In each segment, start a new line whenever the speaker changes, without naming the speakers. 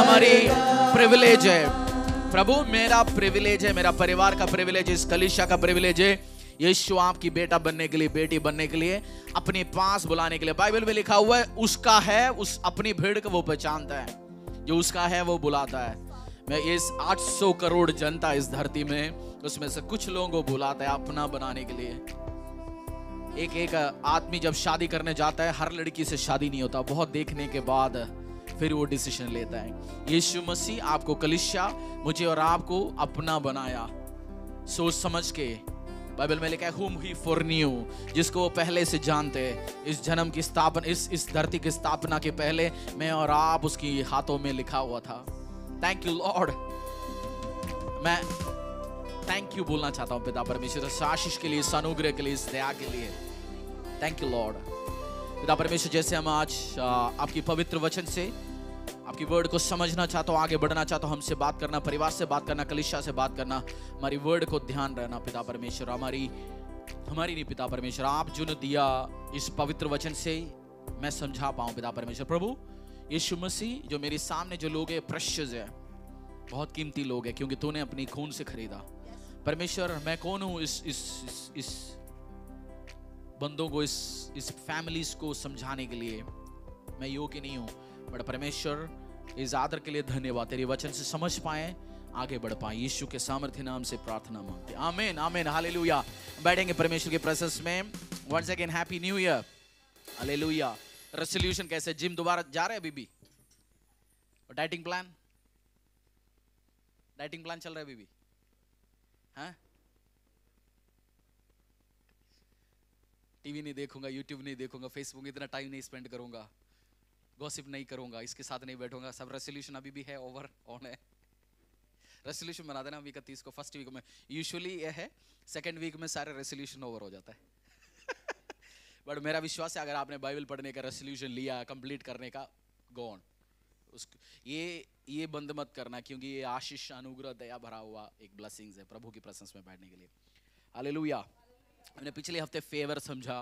हमारी प्रिविलेज है प्रभु, मेरा प्रिविलेज है, मेरा परिवार का प्रिविलेज है, इस कलीसिया का प्रिविलेज है यीशु आपकी बेटा बनने के लिए, बेटी बनने के लिए, अपने पास बुलाने के लिए। बाइबल में लिखा हुआ है उसका है, उस अपनी भीड़ को वो पहचानता है, जो उसका है वो बुलाता है। मैं इस 800 करोड़ जनता इस धरती में, उसमें से कुछ लोगों को बुलाता है अपना बनाने के लिए। एक एक आदमी जब शादी करने जाता है, हर लड़की से शादी नहीं होता, बहुत देखने के बाद फिर वो डिसीजन लेता है। यीशु मसीह आपको कलीसिया, मुझे और आपको अपना बनाया सोच समझ के। बाइबल में लिखा है whom he foreknew, जिसको वो पहले से जानते। इस जन्म की स्थापना, इस धरती की स्थापना के पहले मैं और आप उसकी हाथों में लिखा हुआ था। Thank you Lord. मैं थैंक यू बोलना चाहता हूँ पिता परमेश्वर, इस आशीष के लिए, इस अनुग्रह के लिए, इस दया के लिए। Thank you Lord. पिता परमेश्वर, जैसे हम आज आपकी पवित्र वचन से आपकी वर्ड को समझना चाहता हूँ, आगे बढ़ना चाहता हूँ, हमसे बात करना, परिवार से बात करना, कलीसिया से बात करना, हमारी वर्ड को ध्यान रहना पिता परमेश्वर। हमारी नहीं पिता परमेश्वर, आप जो ने दिया इस पवित्र वचन से मैं समझा पाऊँ पिता परमेश्वर। प्रभु यीशु मसीह, जो मेरे सामने जो लोग हैं प्रेशियस है, बहुत कीमती लोग हैं, क्योंकि तूने अपनी खून से खरीदा। परमेश्वर मैं कौन हूँ इस बंदों को, इस फैमिलीज को समझाने के लिए, मैं योग्य नहीं हूँ। बट परमेश्वर इस आदर के लिए धन्यवाद, तेरे वचन से समझ पाए, आगे बढ़ पाए, यीशु के सामर्थ्य नाम से प्रार्थना मांगते, आमीन आमीन हालेलुया। बैठेंगे परमेश्वर के प्रेजेंस में। Once again happy new year, hallelujah. Resolution कैसे, जिम दोबारा जा रहे हैं अभी भी? डाइटिंग प्लान चल रहा है अभी भी? हाँ, टीवी नहीं देखूंगा, यूट्यूब नहीं देखूंगा, फेसबुक इतना टाइम नहीं स्पेंड करूंगा, गॉसिप नहीं करूंगा, इसके साथ नहीं बैठूंगा। सब रेजोल्यूशन अभी भी है, ओवर ऑन है। रेजोल्यूशन बना देना वीक 30 को, फर्स्ट वीक में यूजुअली ये है, सेकंड वीक में सारे रेजोल्यूशन ओवर हो जाता है। बट मेरा विश्वास है अगर आपने बाइबल पढ़ने का रेजोल्यूशन लिया, कंप्लीट करने का, गो ऑन। उसको ये बंद मत करना, क्योंकि ये आशीष, अनुग्रह, दया भरा हुआ एक ब्लेसिंग्स है प्रभु की प्रेजेंस में बैठने के लिए। हालेलुया। हमने पिछले हफ्ते फेवर समझा,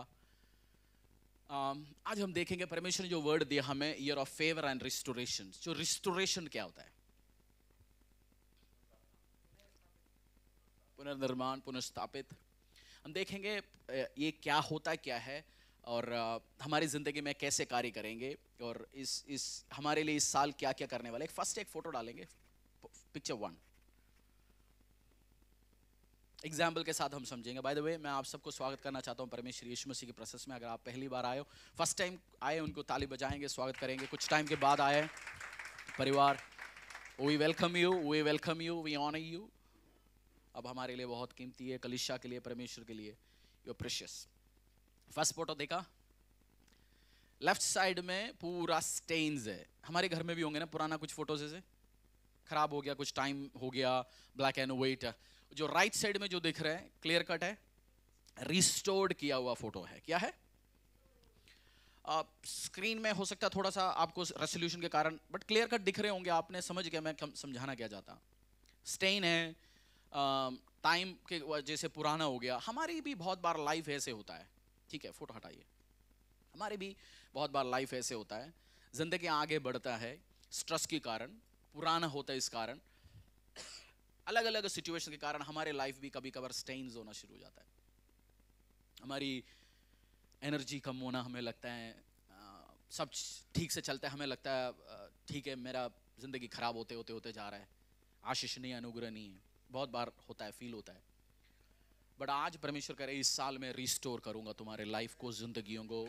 आज हम देखेंगे परमेश्वर ने जो वर्ड दिया हमें, year of favour and restoration. जो रिस्टोरेशन क्या होता है? पुनर्निर्माण, पुनर्स्थापित। हम देखेंगे ये क्या होता है, क्या है, और हमारी जिंदगी में कैसे कार्य करेंगे, और इस हमारे लिए इस साल क्या क्या करने वाले। फर्स्ट एक फोटो डालेंगे, पिक्चर 1 एग्जाम्पल के साथ हम समझेंगे। बाय द वे मैं आप सबको स्वागत करना चाहता हूं परमेश्वर यीशु मसीह की प्रेजेंस में। अगर आप पहली बार आए हो, फर्स्ट टाइम आए, उनको ताली बजाएंगे, स्वागत करेंगे। कुछ टाइम के बाद आए परिवार, we welcome you, we honour you. अब हमारे लिए बहुत कीमती है, कलीसिया के लिए, परमेश्वर के लिए, you are precious. First photo देखा, लेफ्ट साइड में पूरा स्टेन्स है। हमारे घर में भी होंगे ना पुराना कुछ फोटोज, जैसे खराब हो गया, कुछ टाइम हो गया, ब्लैक एंड व्हाइट। जो राइट साइड में जो दिख रहा है क्लियर कट है, रिस्टोर्ड किया हुआ फोटो है। क्या है? स्क्रीन में हो सकता है थोड़ा सा आपको रेजोल्यूशन के कारण, बट क्लियर कट दिख रहे होंगे, आपने समझ गया मैं समझाना क्या चाहता। स्टेन है, टाइम के वजह से पुराना हो गया। हमारी भी बहुत बार लाइफ ऐसे होता है, ठीक है, फोटो हटाइए। हमारी भी बहुत बार लाइफ ऐसे होता है, जिंदगी आगे बढ़ता है, स्ट्रेस के कारण, पुराना होता है, इस कारण अलग अलग सिचुएशन के कारण हमारे लाइफ भी कभी कभार स्टेन्स होना शुरू हो जाता है। हमारी एनर्जी कम होना, हमें लगता है सब ठीक से चलता है, हमें लगता है ठीक है, मेरा जिंदगी खराब होते जा रहा है, आशीष नहीं, अनुग्रह नहीं है। बहुत बार होता है, फील होता है। बट आज परमेश्वर कह रहे इस साल में रिस्टोर करूंगा तुम्हारे लाइफ को, जिंदगियों को।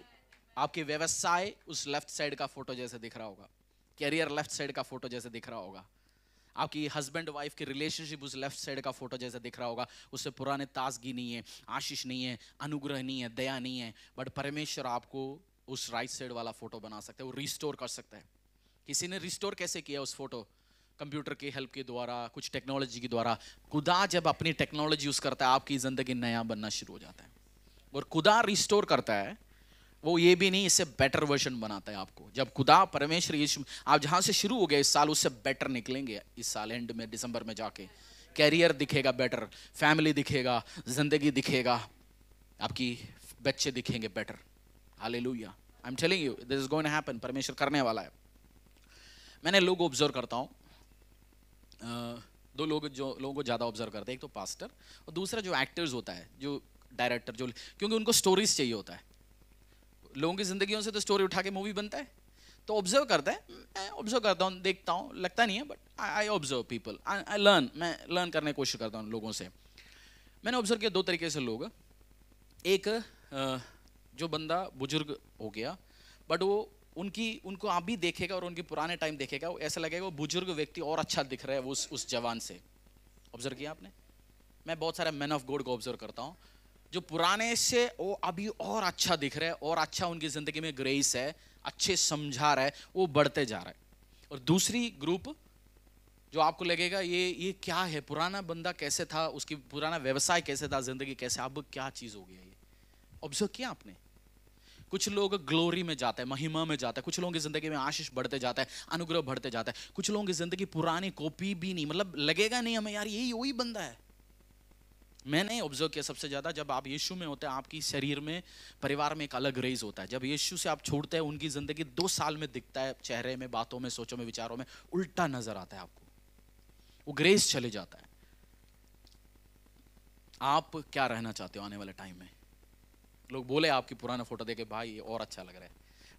आपके व्यवसाय उस लेफ्ट साइड का फोटो जैसे दिख रहा होगा, कैरियर लेफ्ट साइड का फोटो जैसे दिख रहा होगा, आपकी हस्बैंड वाइफ की रिलेशनशिप उस लेफ्ट साइड का फोटो जैसे दिख रहा होगा। उससे पुराने ताजगी नहीं है, आशीष नहीं है, अनुग्रह नहीं है, दया नहीं है। बट परमेश्वर आपको उस राइट साइड वाला फोटो बना सकता है, वो रिस्टोर कर सकता है। किसी ने रिस्टोर कैसे किया उस फोटो? कंप्यूटर की हेल्प के द्वारा, कुछ टेक्नोलॉजी के द्वारा। खुदा जब अपनी टेक्नोलॉजी यूज करता है, आपकी जिंदगी नया बनना शुरू हो जाता है। और खुदा रिस्टोर करता है, वो ये भी नहीं, इससे बेटर वर्जन बनाता है आपको। जब खुदा परमेश्वर यीशु, आप जहां से शुरू हो गए इस साल, उससे बेटर निकलेंगे इस साल एंड में, दिसंबर में जाके। कैरियर दिखेगा बेटर, फैमिली दिखेगा, जिंदगी दिखेगा, आपकी बच्चे दिखेंगे better. Hallelujah, I am telling you, this is going to happen. परमेश्वर करने वाला है। मैंने लोग ऑब्जर्व करता हूँ, दो लोग जो लोगों को ज़्यादा ऑब्जर्व करते हैं, एक तो पास्टर और दूसरा जो एक्टर्स होता है, जो डायरेक्टर, जो, क्योंकि उनको स्टोरीज चाहिए होता है। लोगों की जिंदगियों से तो स्टोरी उठा के मूवी बनता है, तो ऑब्जर्व करता है। मैं ऑब्जर्व करता हूँ, देखता हूँ, लगता नहीं है, but I observe people, I learn, मैं लर्न करने की कोशिश करता हूँ लोगों से। मैंने ऑब्जर्व किया दो तरीके से लोग। एक जो बंदा बुजुर्ग हो गया, बट वो उनको आप भी देखेगा और उनके पुराने टाइम देखेगा, वो ऐसा लगेगा वो बुजुर्ग व्यक्ति और अच्छा दिख रहा है वो उस जवान से। ऑब्जर्व किया आपने? मैं बहुत सारे मैन ऑफ गॉड को ऑब्जर्व करता हूँ, जो पुराने से वो अभी और अच्छा दिख रहा है, और अच्छा उनकी जिंदगी में ग्रेस है, अच्छे समझा रहा है, वो बढ़ते जा रहा है। और दूसरी ग्रुप जो आपको लगेगा ये क्या है, पुराना बंदा कैसे था, उसकी पुराना व्यवसाय कैसे था, जिंदगी कैसे, अब क्या चीज हो गया। ये ऑब्जर्व किया आपने? कुछ लोग ग्लोरी में जाते हैं, महिमा में जाते हैं, कुछ लोगों की जिंदगी में आशीष बढ़ते जाता है, अनुग्रह बढ़ते जाता है। कुछ लोगों की जिंदगी पुरानी कॉपी भी नहीं, मतलब लगेगा नहीं हमें यार यही वही बंदा है। मैंने ऑब्जर्व किया सबसे ज्यादा जब आप यीशु में होते हैं, आपकी शरीर में, परिवार में एक अलग रेज होता है। जब यीशु से आप छोड़ते हैं, उनकी जिंदगी 2 साल में दिखता है, चेहरे में, बातों में, सोचों में, विचारों में उल्टा नजर आता है आपको, वो ग्रेस चले जाता है। आप क्या रहना चाहते हो आने वाले टाइम में? लोग बोले आपकी पुराना फोटो देखे, भाई ये और अच्छा लग रहा है,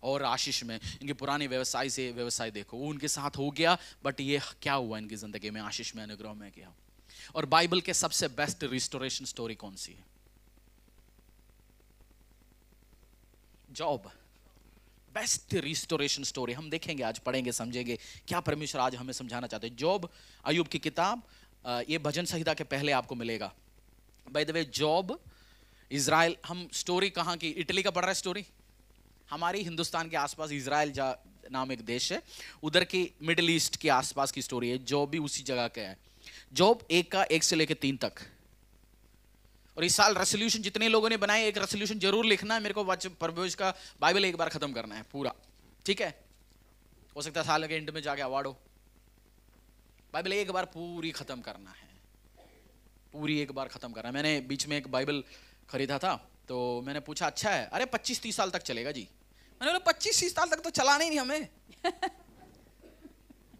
और आशीष में, इनके पुराने व्यवसाय से व्यवसाय देखो, वो उनके साथ हो गया, बट ये क्या हुआ इनकी जिंदगी में, आशीष में, अनुग्रह में क्या। और बाइबल के सबसे बेस्ट रिस्टोरेशन स्टोरी कौन सी है? जॉब। बेस्ट रिस्टोरेशन स्टोरी हम देखेंगे आज, पढ़ेंगे, समझेंगे क्या परमेश्वर आज हमें समझाना चाहते हैं। जॉब, अय्यूब की किताब, ये भजन संहिता के पहले आपको मिलेगा। By the way job, Israel, हम स्टोरी कहाँ की, इटली का पढ़ रहा है स्टोरी, हमारी हिंदुस्तान के आसपास इजराइल नाम एक देश है, उधर की मिडिल ईस्ट के आसपास की स्टोरी है। जॉब भी उसी जगह का है। जॉब 1 से लेकर 3 तक। और इस साल रेसोल्यूशन जितने लोगों ने बनाए, एक रेसोल्यूशन जरूर लिखना है, मेरे को परमेश्वर का बाइबल एक बार खत्म करना है पूरा, ठीक है? हो सकता है साल के एंड में जाके अवार्ड हो। बाइबल एक बार पूरी खत्म करना है, पूरी एक बार खत्म करना है। मैंने बीच में एक बाइबल खरीदा था, तो मैंने पूछा अच्छा है, अरे 25-30 साल तक चलेगा जी। मैंने बोला 25-30 साल तक तो चलाना ही नहीं हमें।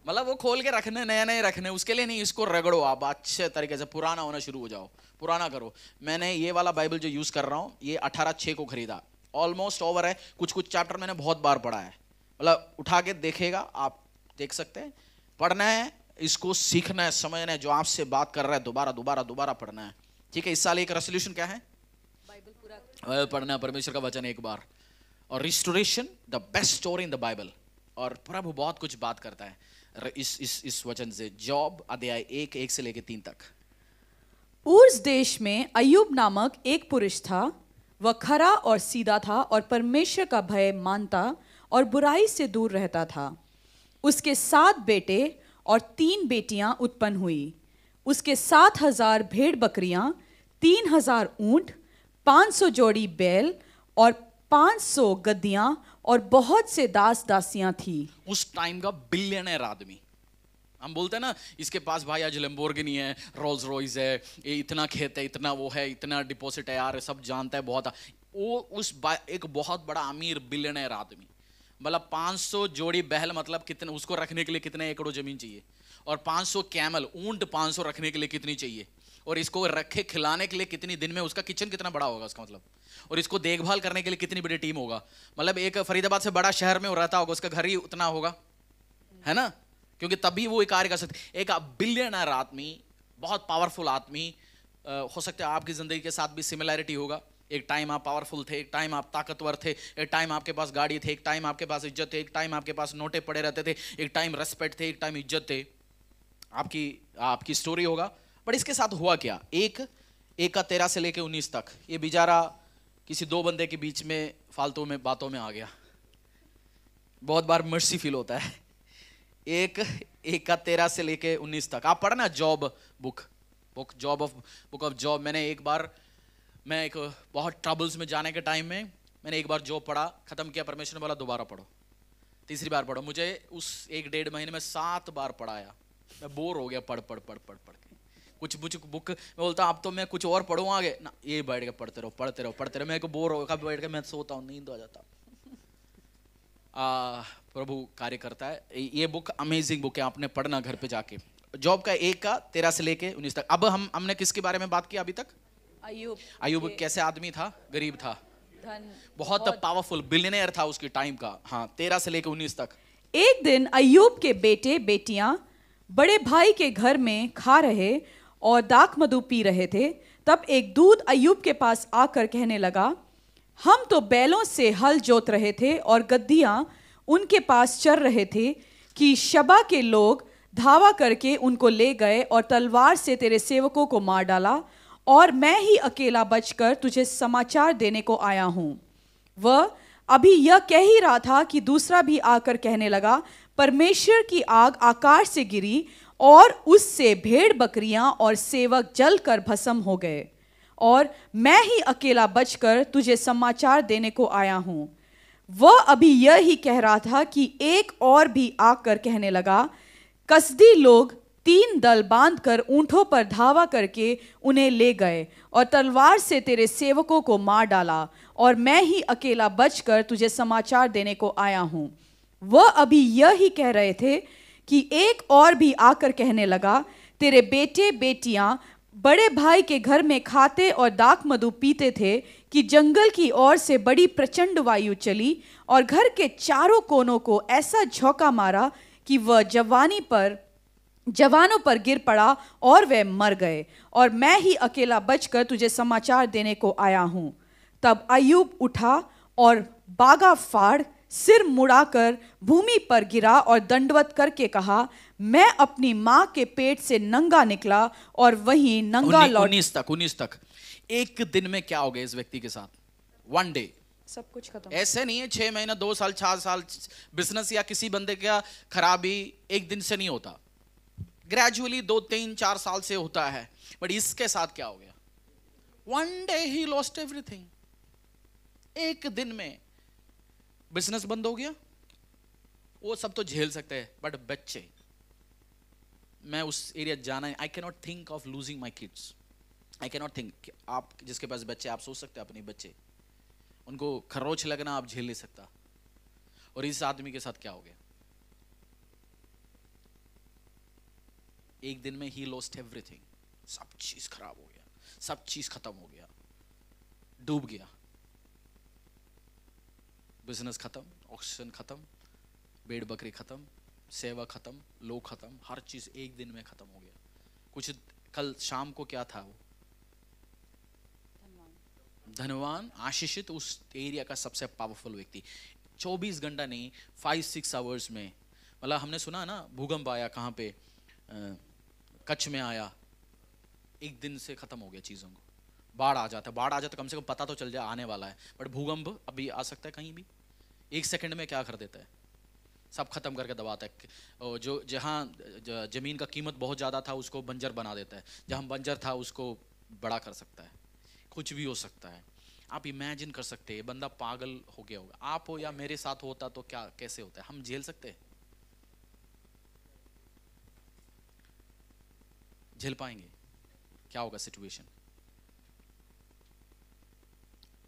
मतलब वो खोल के रखने, नए नए रखने, उसके लिए नहीं, इसको रगड़ो आप अच्छे तरीके से, पुराना होना शुरू हो जाओ, पुराना करो। मैंने ये वाला बाइबल जो यूज कर रहा हूँ, ये 18/6 को खरीदा, ऑलमोस्ट ओवर है। कुछ कुछ चैप्टर मैंने बहुत बार पढ़ा है, मतलब उठा के देखेगा, आप देख सकते हैं। पढ़ना है, इसको सीखना है, समझना है, जो आपसे बात कर रहा है दोबारा दोबारा दोबारा पढ़ना है, ठीक है? इस साल एक रेसोल्यूशन क्या है? बाइबल पूरा पढ़ना है, परमेश्वर का वचन एक बार। और restoration, the best story in the Bible. और प्रभु बहुत कुछ बात करता है इस वचन से। जॉब अध्याय 1 से लेकर 3 तक।
उस देश में अय्यूब नामक एक पुरुष था, वह खरा और सीधा था और परमेश्वर का भय मानता और बुराई से दूर रहता था। उसके 7 बेटे और 3 बेटियां उत्पन्न हुई। उसके 7,000 भेड़ बकरियां, 3,000 ऊंट, 500 जोड़ी बैल और 500 गद्दियां और बहुत से दास दासियां थी।
उस टाइम का बिलियनर आदमी। हम बोलते हैं ना, इसके पास भाई आज लैम्बोर्गिनी है, रोल्स रॉयस है, ये इतना खेत है, इतना वो है, इतना डिपॉजिट है, यार सब जानता है बहुत। वो एक बहुत बड़ा अमीर बिलियनर आदमी। मतलब 500 जोड़ी बैल, मतलब कितने, उसको रखने के लिए कितने एकड़ों जमीन चाहिए, और 500 कैमल, ऊंट 500 रखने के लिए कितनी चाहिए, और इसको रखे खिलाने के लिए कितनी दिन में, उसका किचन कितना बड़ा होगा उसका मतलब, और इसको देखभाल करने के लिए कितनी बड़ी टीम होगा। मतलब एक फरीदाबाद से बड़ा शहर में वो रहता होगा, उसका घर ही उतना होगा, है ना? क्योंकि तभी वो कार्य कर सकते। एक बिलियनर आदमी, बहुत पावरफुल आदमी। हो सकता है आपकी जिंदगी के साथ भी सिमिलैरिटी होगा। एक टाइम आप पावरफुल थे, एक टाइम आप ताकतवर थे, एक टाइम आपके पास गाड़ी थे, एक टाइम आपके पास इज्जत थे, एक टाइम आपके पास नोटे पड़े रहते थे, एक टाइम रेस्पेक्ट थे, एक टाइम इज्जत थे। आपकी स्टोरी होगा। बट इसके साथ हुआ क्या? 1 से लेके 19 तक ये बेचारा किसी 2 बंदे के बीच में फालतू में बातों में आ गया। बहुत बार मर्सी फील होता है। 1 से लेके 19 तक आप पढ़ना जॉब बुक ऑफ जॉब। मैं एक बहुत ट्रबल्स में जाने के टाइम में मैंने एक बार जॉब पढ़ा, खत्म किया, परमेश्वर ने बोला दोबारा पढ़ो, तीसरी बार पढ़ो। मुझे उस 1-1.5 महीने में 7 बार पढ़ाया। मैं बोर हो गया पढ़ के। कुछ बुक मैं बोलता अब तो मैं कुछ और पढ़ूँ आगे ना, ये बैठ के पढ़ते रहो। मैं को बोर होगा, बैठ के मैं सोता हूँ, नींद आ जाता। प्रभु कार्य करता है। ये बुक अमेजिंग बुक है, आपने पढ़ना घर पे जाके। जॉब का 1 का 13 से लेके 19 तक। अब हमने किसके बारे में बात की अभी तक? अयूब कैसे आदमी था? गरीब था, बहुत पावरफुल बिलियनेयर था उसके टाइम का। हाँ, 13 से लेके 19 तक।
एक दिन अय्यूब के बेटे बेटियां बड़े भाई के घर में खा रहे और दाख मधु पी रहे थे। तब एक दूत अय्यूब के पास आकर कहने लगा, हम तो बैलों से हल जोत रहे थे और गद्दियां उनके पास चर रहे थे कि शबा के लोग धावा करके उनको ले गए और तलवार से तेरे सेवकों को मार डाला, और मैं ही अकेला बचकर तुझे समाचार देने को आया हूं। वह अभी यह कह ही रहा था कि दूसरा भी आकर कहने लगा, परमेश्वर की आग आकाश से गिरी और उससे भेड़ बकरियां और सेवक जलकर भस्म हो गए, और मैं ही अकेला बचकर तुझे समाचार देने को आया हूं। वह अभी यह ही कह रहा था कि एक और भी आकर कहने लगा, कसदी लोग 3 दल बांधकर ऊंटों पर धावा करके उन्हें ले गए और तलवार से तेरे सेवकों को मार डाला, और मैं ही अकेला बचकर तुझे समाचार देने को आया हूं। वह अभी यह ही कह रहे थे कि एक और भी आकर कहने लगा, तेरे बेटे बेटियां बड़े भाई के घर में खाते और दाख मधु पीते थे कि जंगल की ओर से बड़ी प्रचंड वायु चली और घर के चारों कोनों को ऐसा झोंका मारा कि वह जवानों पर गिर पड़ा और वे मर गए, और मैं ही अकेला बचकर तुझे समाचार देने को आया हूं। तब अय्यूब उठा और बागा फाड़ सिर मुड़ाकर भूमि पर गिरा और दंडवत करके कहा, मैं अपनी मां के पेट से नंगा निकला और वहीं नंगा लौट।
19 तक। एक दिन में क्या हो गया इस व्यक्ति के साथ? 1 डे
सब कुछ खत्म।
ऐसे नहीं है 6 महीना 2 साल 4 साल बिजनेस या किसी बंदे का खराबी एक दिन से नहीं होता, ग्रेजुअली 2 3 4 साल से होता है। बट इसके साथ क्या हो गया? 1 डे ही लॉस्ट एवरीथिंग। एक दिन में बिजनेस बंद हो गया। वो सब तो झेल सकते हैं, बट बच्चे, मैं उस एरिया जाना है। I can not think of losing my kids. I can not think. आप जिसके पास बच्चे, आप सोच सकते हैं अपने बच्चे, उनको खरोच लगना आप झेल नहीं सकता। और इस आदमी के साथ क्या हो गया? एक दिन में ही लॉस्ट एवरीथिंग। सब चीज खराब हो गया, सब चीज खत्म हो गया, डूब गया। बिजनेस खत्म, ऑक्सीजन खत्म, भेड़ बकरी खत्म, सेवा खत्म, लोग खत्म, हर चीज एक दिन में खत्म हो गया। कुछ कल शाम को क्या था? वो धनवान, आशीषित, उस एरिया का सबसे पावरफुल व्यक्ति। 24 घंटा नहीं, 5-6 आवर्स में, मतलब हमने सुना ना भूकंप आया कहाँ पे, कच्छ में आया, एक दिन से खत्म हो गया चीजों को। बाढ़ आ जाता कम से कम पता तो चल जाए आने वाला है, बट भूकंप अभी आ सकता है कहीं भी। 1 सेकंड में क्या कर देता है? सब खत्म करके दबाता है। जो जहाँ जमीन का कीमत बहुत ज्यादा था उसको बंजर बना देता है, जहाँ बंजर था उसको बड़ा कर सकता है। कुछ भी हो सकता है। आप इमेजिन कर सकते हैं बंदा पागल हो गया होगा। आप हो या मेरे साथ होता तो क्या कैसे होता है? हम झेल सकते हैं? झेल पाएंगे? क्या होगा सिचुएशन?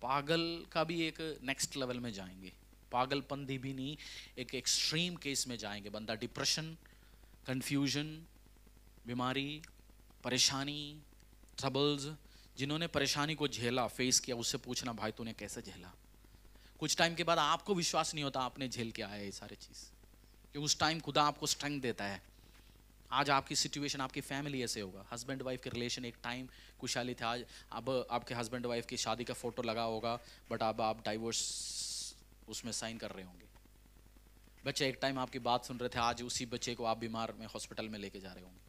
पागल का भी एक नेक्स्ट लेवल में जाएंगे। पागलपंथी भी नहीं, एक एक्सट्रीम केस में जाएंगे। बंदा डिप्रेशन, कंफ्यूजन, बीमारी, परेशानी, ट्रबल्स। जिन्होंने परेशानी को झेला, फेस किया, उससे पूछना भाई तूने कैसे झेला। कुछ टाइम के बाद आपको विश्वास नहीं होता आपने झेल के आया ये सारे चीज, कि उस टाइम खुदा आपको स्ट्रेंथ देता है। आज आपकी सिचुएशन, आपकी फैमिली ऐसे होगा। हस्बैंड वाइफ के रिलेशन एक टाइम खुशहाली था, आज अब आपके हस्बैंड वाइफ की शादी का फोटो लगा होगा, बट अब आप डाइवोर्स उसमें साइन कर रहे होंगे। बच्चे एक टाइम आपकी बात सुन रहे थे, आज उसी बच्चे को आप बीमार में हॉस्पिटल में लेके जा रहे होंगे।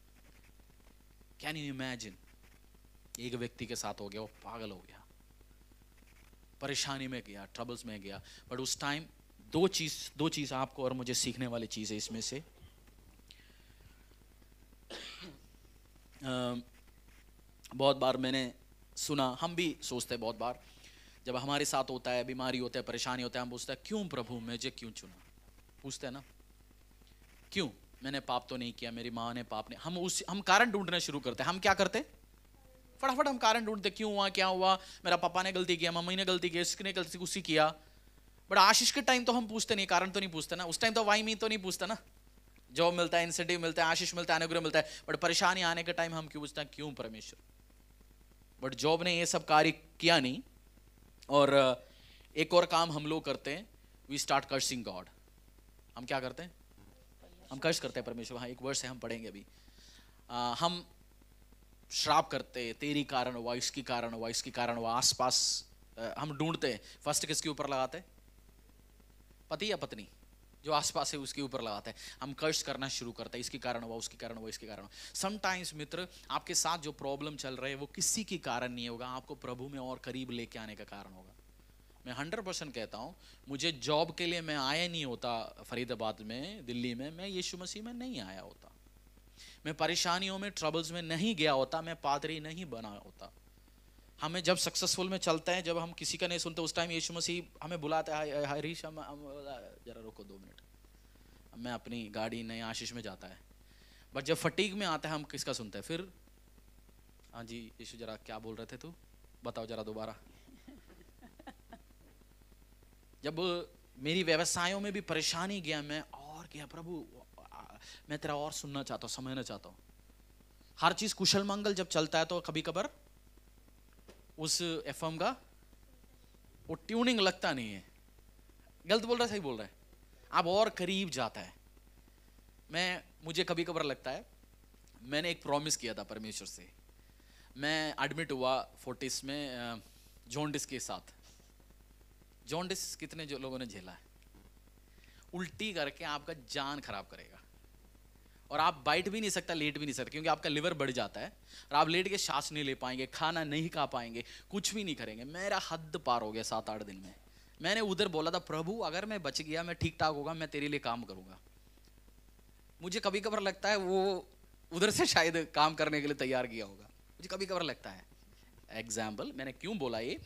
Can you imagine? एक व्यक्ति के साथ हो गया, वो पागल हो गया, परेशानी में गया, ट्रबल्स में गया। बट उस टाइम दो चीज आपको और मुझे सीखने वाली चीज है इसमें से। बहुत बार मैंने सुना, हम भी सोचते हैं बहुत बार, जब हमारे साथ होता है, बीमारी होता है, परेशानी होता है, हम पूछते हैं क्यों प्रभु मुझे क्यों चुना? पूछते हैं ना, क्यों? मैंने पाप तो नहीं किया, मेरी माँ ने पाप नहीं। हम कारण ढूंढना शुरू करते हैं। हम क्या करते? फटाफट हम कारण ढूंढते, क्यों हुआ, क्या हुआ, मेरा पापा ने गलती किया, मम्मी ने गलती की, इसने गलती उसी किया। बट आशीष के टाइम तो हम पूछते नहीं, कारण तो नहीं पूछते ना, उस टाइम तो वाई मी तो नहीं पूछता ना, जॉब मिलता है, इंसेंटिव मिलता है, आशीष मिलता है, अनुग्रह मिलता है, बट परेशानी आने के टाइम हम क्यों पूछते हैं, क्यों परमेश्वर? बट जॉब ने ये सब कार्य किया नहीं। और एक और काम हम लोग करते हैं, वी स्टार्ट कर्सिंग गॉड। हम क्या करते हैं? हम कर्स करते हैं परमेश्वर। हाँ, एक वर्ष है, हम पढ़ेंगे अभी। हम श्राप करते, तेरी कारण हुआ, इसकी कारण हुआ, इसकी कारण हुआ, आसपास हम ढूंढते हैं। फर्स्ट किसके ऊपर लगाते हैं? पति या पत्नी जो आसपास है उसके ऊपर लगाते हैं। हम कर्स करना शुरू करते हैं, इसके कारण हुआ, उसके कारण हुआ, इसके कारण हुआ। समटाइम्स मित्र, आपके साथ जो प्रॉब्लम चल रहे हैं वो किसी के कारण नहीं होगा, आपको प्रभु में और करीब लेके आने का कारण होगा। मैं 100% कहता हूँ, मुझे जॉब के लिए मैं आया नहीं होता फरीदाबाद में, दिल्ली में, मैं यीशु मसीह में नहीं आया होता, मैं परेशानियों में, ट्रबल्स में नहीं गया होता, मैं पादरी नहीं बना होता। हमें जब सक्सेसफुल में चलते हैं, जब हम किसी का नहीं सुनते, उस टाइम यीशु मसीह हमें बुलाता है, हरीश हम जरा रुको 2 मिनट, मैं अपनी गाड़ी नई आशीष में जाता है। बट जब फटीग में आता है, हम किसका सुनते हैं फिर? हाँ जी यीशु, जरा क्या बोल रहे थे तू, बताओ जरा दोबारा। जब मेरी व्यवसायों में भी परेशानी गया, मैं और गया, प्रभु मैं तेरा और सुनना चाहता हूँ, समझना चाहता हूँ। हर चीज कुशल मंगल जब चलता है तो कभी कभार उस एफएम का वो ट्यूनिंग लगता नहीं है। गलत बोल रहा है, सही बोल रहा है? अब और करीब जाता है। मुझे कभी कभार लगता है, मैंने एक प्रॉमिस किया था परमेश्वर से। मैं एडमिट हुआ 40s में जॉन्डिस के साथ। जॉन्डिस कितने जो लोगों ने झेला है? उल्टी करके आपका जान खराब करेगा और आप बैठ भी नहीं सकता, लेट भी नहीं सकता, क्योंकि आपका लिवर बढ़ जाता है और आप लेट के सांस नहीं ले पाएंगे, खाना नहीं खा पाएंगे, कुछ भी नहीं करेंगे। मेरा हद पार हो गया 7-8 दिन में। मैंने उधर बोला था, प्रभु अगर मैं बच गया, मैं ठीक ठाक होगा, मैं तेरे लिए काम करूंगा। मुझे कभी कभार लगता है वो उधर से शायद काम करने के लिए तैयार किया होगा, मुझे कभी कभार लगता है। एग्जाम्पल मैंने क्यों बोला ये,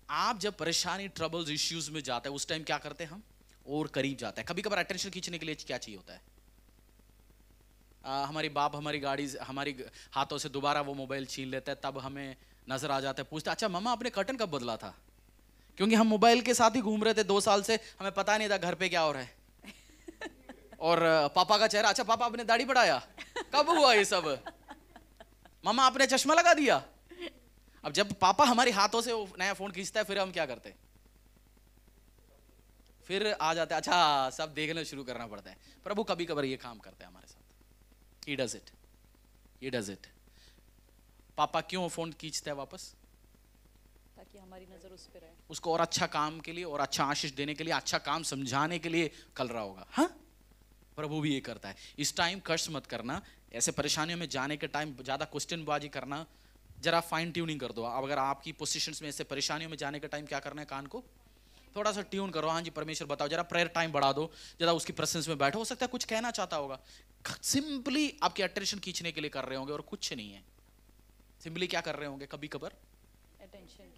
आप जब परेशानी, ट्रबल्स, इश्यूज में जाते हैं, उस टाइम क्या करते हैं हम? और करीब जाते हैं। कभी कभार अटेंशन खींचने के लिए क्या चाहिए होता है? हमारी बाप हमारी गाड़ी, हमारी हाथों से दोबारा वो मोबाइल छीन लेता है, तब हमें नजर आ जाता है, पूछते अच्छा मम्मा आपने कर्टन कब बदला था? क्योंकि हम मोबाइल के साथ ही घूम रहे थे 2 साल से, हमें पता नहीं था घर पे क्या हो रहा है। और पापा का चेहरा, अच्छा पापा आपने दाढ़ी बढ़ाया, कब हुआ ये सब? मम्मा आपने चश्मा लगा दिया। अब जब पापा हमारे हाथों से नया फोन खींचता है, फिर हम क्या करते हैं? फिर आ जाते हैं, अच्छा सब देखना शुरू करना पड़ता है। प्रभु कभी कभार ये काम करते हैं हमारे साथ। He does it. He does it. पापा क्यों फोन खींचता है वापस?
ताकि हमारी नजर उस पे रहे,
उसको और अच्छा काम के लिए और अच्छा आशीष देने के लिए, अच्छा काम समझाने के लिए कल रहा होगा। हाँ, प्रभु भी ये करता है। इस टाइम कर्ज मत करना, ऐसे परेशानियों में जाने के टाइम ज्यादा क्वेश्चन बाजी करना, जरा फाइन ट्यूनिंग कर दो। अब अगर आपकी पोजीशंस में ऐसे परेशानियों में जाने के टाइम क्या करना है, कान को थोड़ा सा ट्यून करो। हाँ जी परमेश्वर बताओ, जरा प्रेयर टाइम बढ़ा दो, जरा उसकी प्रेजेंस में बैठो। हो सकता है कुछ कहना चाहता होगा, सिंपली आपकी अटेंशन खींचने के लिए कर रहे होंगे और कुछ नहीं है। सिंपली क्या कर रहे होंगे? कभी कभार
अटेंशन।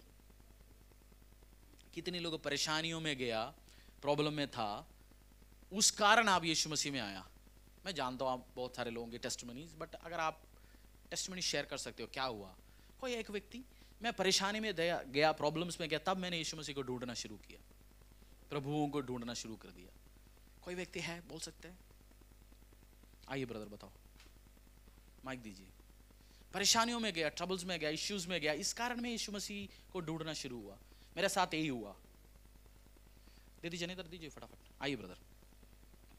कितने लोग परेशानियों में गया, प्रॉब्लम में था, उस कारण आप यीशु मसीह में आया। मैं जानता हूँ आप बहुत सारे लोगों के टेस्टिमनीज, बट अगर आप टेस्टिमनी शेयर कर सकते हो क्या हुआ। कोई एक व्यक्ति, मैं परेशानी में गया, प्रॉब्लम्स में गया, तब मैंने यीशु मसीह को ढूंढना शुरू किया, प्रभुओं को ढूंढना शुरू कर दिया। कोई व्यक्ति है, बोल सकते हैं? आइए ब्रदर बताओ, माइक दीजिए। परेशानियों में गया, ट्रबल्स में गया, इश्यूज में गया, इस कारण में यीशु मसीह को ढूंढना शुरू हुआ। मेरे साथ यही हुआ। दे दीजिए, नहीं दीजिए फटाफट। आइए ब्रदर,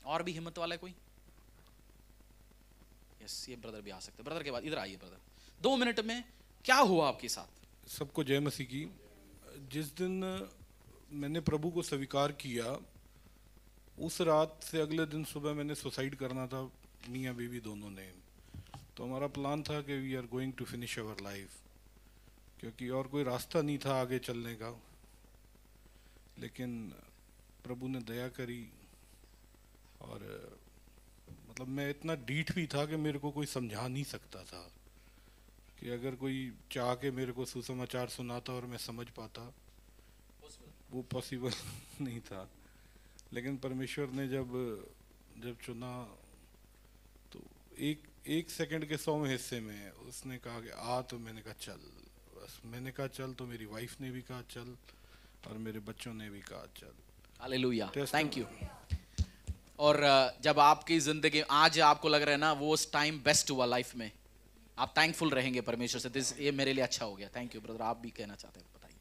और भी हिम्मत वाला है कोई? यस, ये ब्रदर भी आ सकते हैं। ब्रदर के बाद इधर आइए ब्रदर, 2 मिनट में क्या हुआ आपके साथ?
सबको जय मसीह की। जिस दिन मैंने प्रभु को स्वीकार किया, उस रात से अगले दिन सुबह मैंने सुसाइड करना था, मियाँ बीवी दोनों ने। तो हमारा प्लान था कि we are going to finish our life, क्योंकि और कोई रास्ता नहीं था आगे चलने का। लेकिन प्रभु ने दया करी और मतलब मैं इतना डीठ भी था कि मेरे को कोई समझा नहीं सकता था कि अगर कोई चाह के मेरे को सुसमाचार सुनाता और मैं समझ पाता, वो पॉसिबल नहीं था। लेकिन परमेश्वर ने जब चुना तो एक सेकंड के 100वें हिस्से में उसने कहा कि आ, तो मैंने कहा चल। बस मैंने कहा चल, तो मेरी वाइफ ने भी कहा चल और मेरे बच्चों ने भी कहा चल।
Hallelujah,
Testimony.
Thank you. और जब आपकी जिंदगी आज आपको लग रहा है ना वो उस टाइम बेस्ट हुआ लाइफ में, आप थैंकफुल रहेंगे परमेश्वर से, दिस ये मेरे लिए अच्छा हो गया। Thank you brother. आप भी कहना चाहते हैं, बताइए।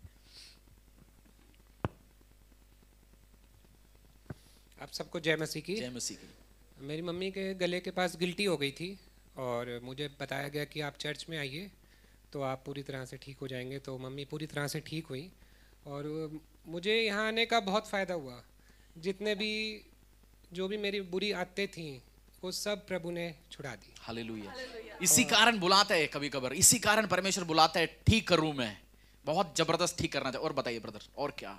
आप सबको जय मसीह की।
जय मसीह की।
मेरी मम्मी के गले के पास गिल्टी हो गई थी और मुझे बताया गया कि आप चर्च में आइए तो आप पूरी तरह से ठीक हो जाएंगे। तो मम्मी पूरी तरह से ठीक हुई और मुझे यहाँ आने का बहुत फ़ायदा हुआ। जितने भी जो भी मेरी बुरी आदतें थी वो सब प्रभु ने छुड़ा दी।
हालेलुया। इसी कारण बुलाता है कभी कभार, इसी कारण परमेश्वर बुलाता है, ठीक करूं मैं, बहुत जबरदस्त ठीक करना चाहिए। और बताइए ब्रदर, और क्या?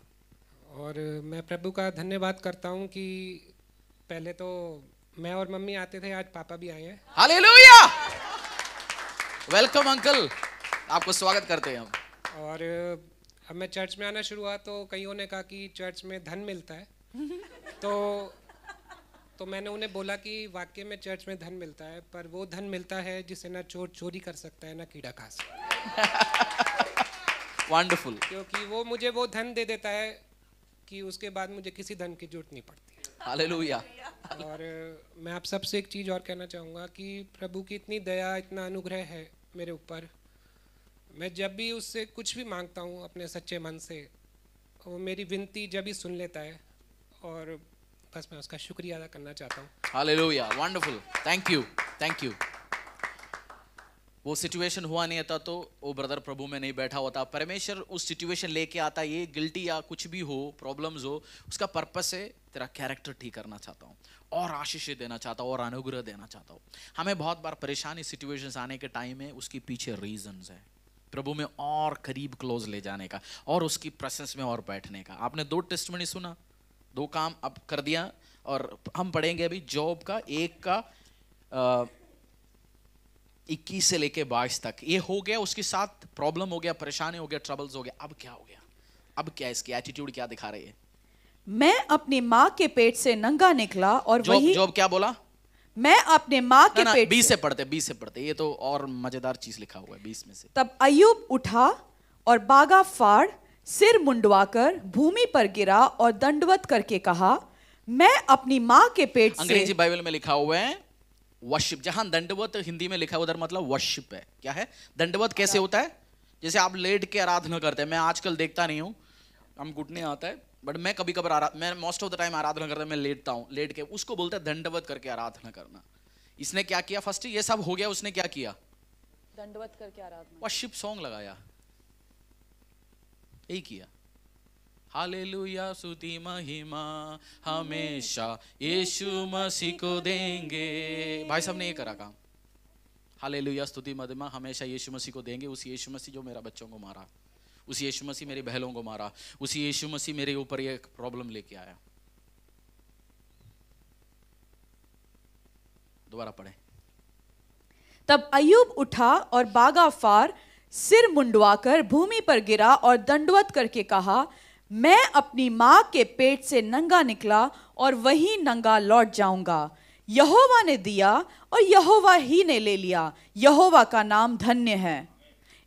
और मैं प्रभु का धन्यवाद करता हूँ कि पहले तो मैं और मम्मी आते थे, आज पापा भी आए हैं।
हालेलुया, वेलकम अंकल, आपको स्वागत करते हैं हम।
और अब मैं चर्च में आना शुरू हुआ तो कईयों ने कहा कि चर्च में धन मिलता है। तो मैंने उन्हें बोला कि वाकई में चर्च में धन मिलता है, पर वो धन मिलता है जिसे ना चोर चोरी कर सकता है ना कीड़ा खा सकता है।
वंडरफुल।
क्योंकि वो मुझे वो धन दे देता है कि उसके बाद मुझे किसी धन की जरूरत नहीं पड़ती।
हालेलुया।
और मैं आप सबसे एक चीज़ और कहना चाहूँगा कि प्रभु की इतनी दया, इतना अनुग्रह है मेरे ऊपर। मैं जब भी उससे कुछ भी मांगता हूँ अपने सच्चे मन से, वो मेरी विनती जब भी सुन लेता है और बस मैं उसका शुक्रिया अदा करना चाहता हूँ।
Hallelujah, wonderful, thank you, thank you. वो सिचुएशन हुआ नहीं था तो वो ब्रदर प्रभु में नहीं बैठा होता। परमेश्वर उस सिचुएशन लेके आता, ये गिल्टी या कुछ भी हो, प्रॉब्लम्स हो, उसका पर्पस है तेरा कैरेक्टर ठीक करना चाहता हूँ और आशीष देना चाहता हूँ और अनुग्रह देना चाहता हूँ। हमें बहुत बार परेशानी सिचुएशंस आने के टाइम में उसके पीछे रीजंस है, प्रभु में और करीब क्लोज ले जाने का और उसकी प्रेजेंस में और बैठने का। आपने 2 टेस्टिमनी सुना, 2 काम अब कर दिया। और हम पढ़ेंगे अभी जॉब का 1 का 21 से लेके 22 तक। ये हो गया, उसके साथ प्रॉब्लम हो गया, परेशानी हो गया, ट्रबल्स हो गया। अब क्या हो गया? अब क्या इसकी एटीट्यूड क्या दिखा रही है?
मैं अपनी माँ के पेट से नंगा निकला और वही
जॉब क्या बोला?
मैं अपने माँ के
ना,
पेट
20 से पढ़ते, 20 से पढ़ते। ये तो और मजेदार चीज लिखा हुआ है 20 में से।
तब अय्यूब उठा और बागा फाड़, सिर मुंडवाकर भूमि पर गिरा और दंडवत करके कहा, मैं अपनी माँ के पेट से।
अंग्रेजी बाइबल में लिखा हुआ है वर्शिप। जहां दंडवत हिंदी में लिखा है उधर मतलब वर्शिप है। क्या है दंडवत? कैसे होता है? जैसे आप लेट के आराधना करते हैं। मैं आजकल देखता नहीं हूँ, हम घुटने आता है, बट मैं कभी कभार मैं मोस्ट ऑफ द टाइम आराधना करता, मैं लेटता हूँ, लेट के, उसको बोलते हैं दंडवत करके आराधना करना। इसने क्या किया? फर्स्ट ये सब हो गया, उसने क्या किया?
दंडवत करके आराधना,
वर्शिप सॉन्ग लगाया, यही किया। हालेलुया, स्तुति महिमा हमेशा यीशु मसीह को देंगे। भाई साहब ने ये करा काम। हालेलुया, स्तुति महिमा हमेशा यीशु मसीह को देंगे। उस यीशु मसीह जो मेरा बच्चों को मारा, उस यीशु मसीह मेरी बहनों को मारा, उस यीशु मसीह मेरे ऊपर ये प्रॉब्लम लेके आया। दोबारा पढ़े।
तब अय्यूब उठा और बागा फाड़, सिर मुंडवाकर भूमि पर गिरा और दंडवत करके कहा, मैं अपनी माँ के पेट से नंगा निकला और वही नंगा लौट जाऊंगा। यहोवा ने दिया और यहोवा ही ने ले लिया, यहोवा का नाम धन्य है।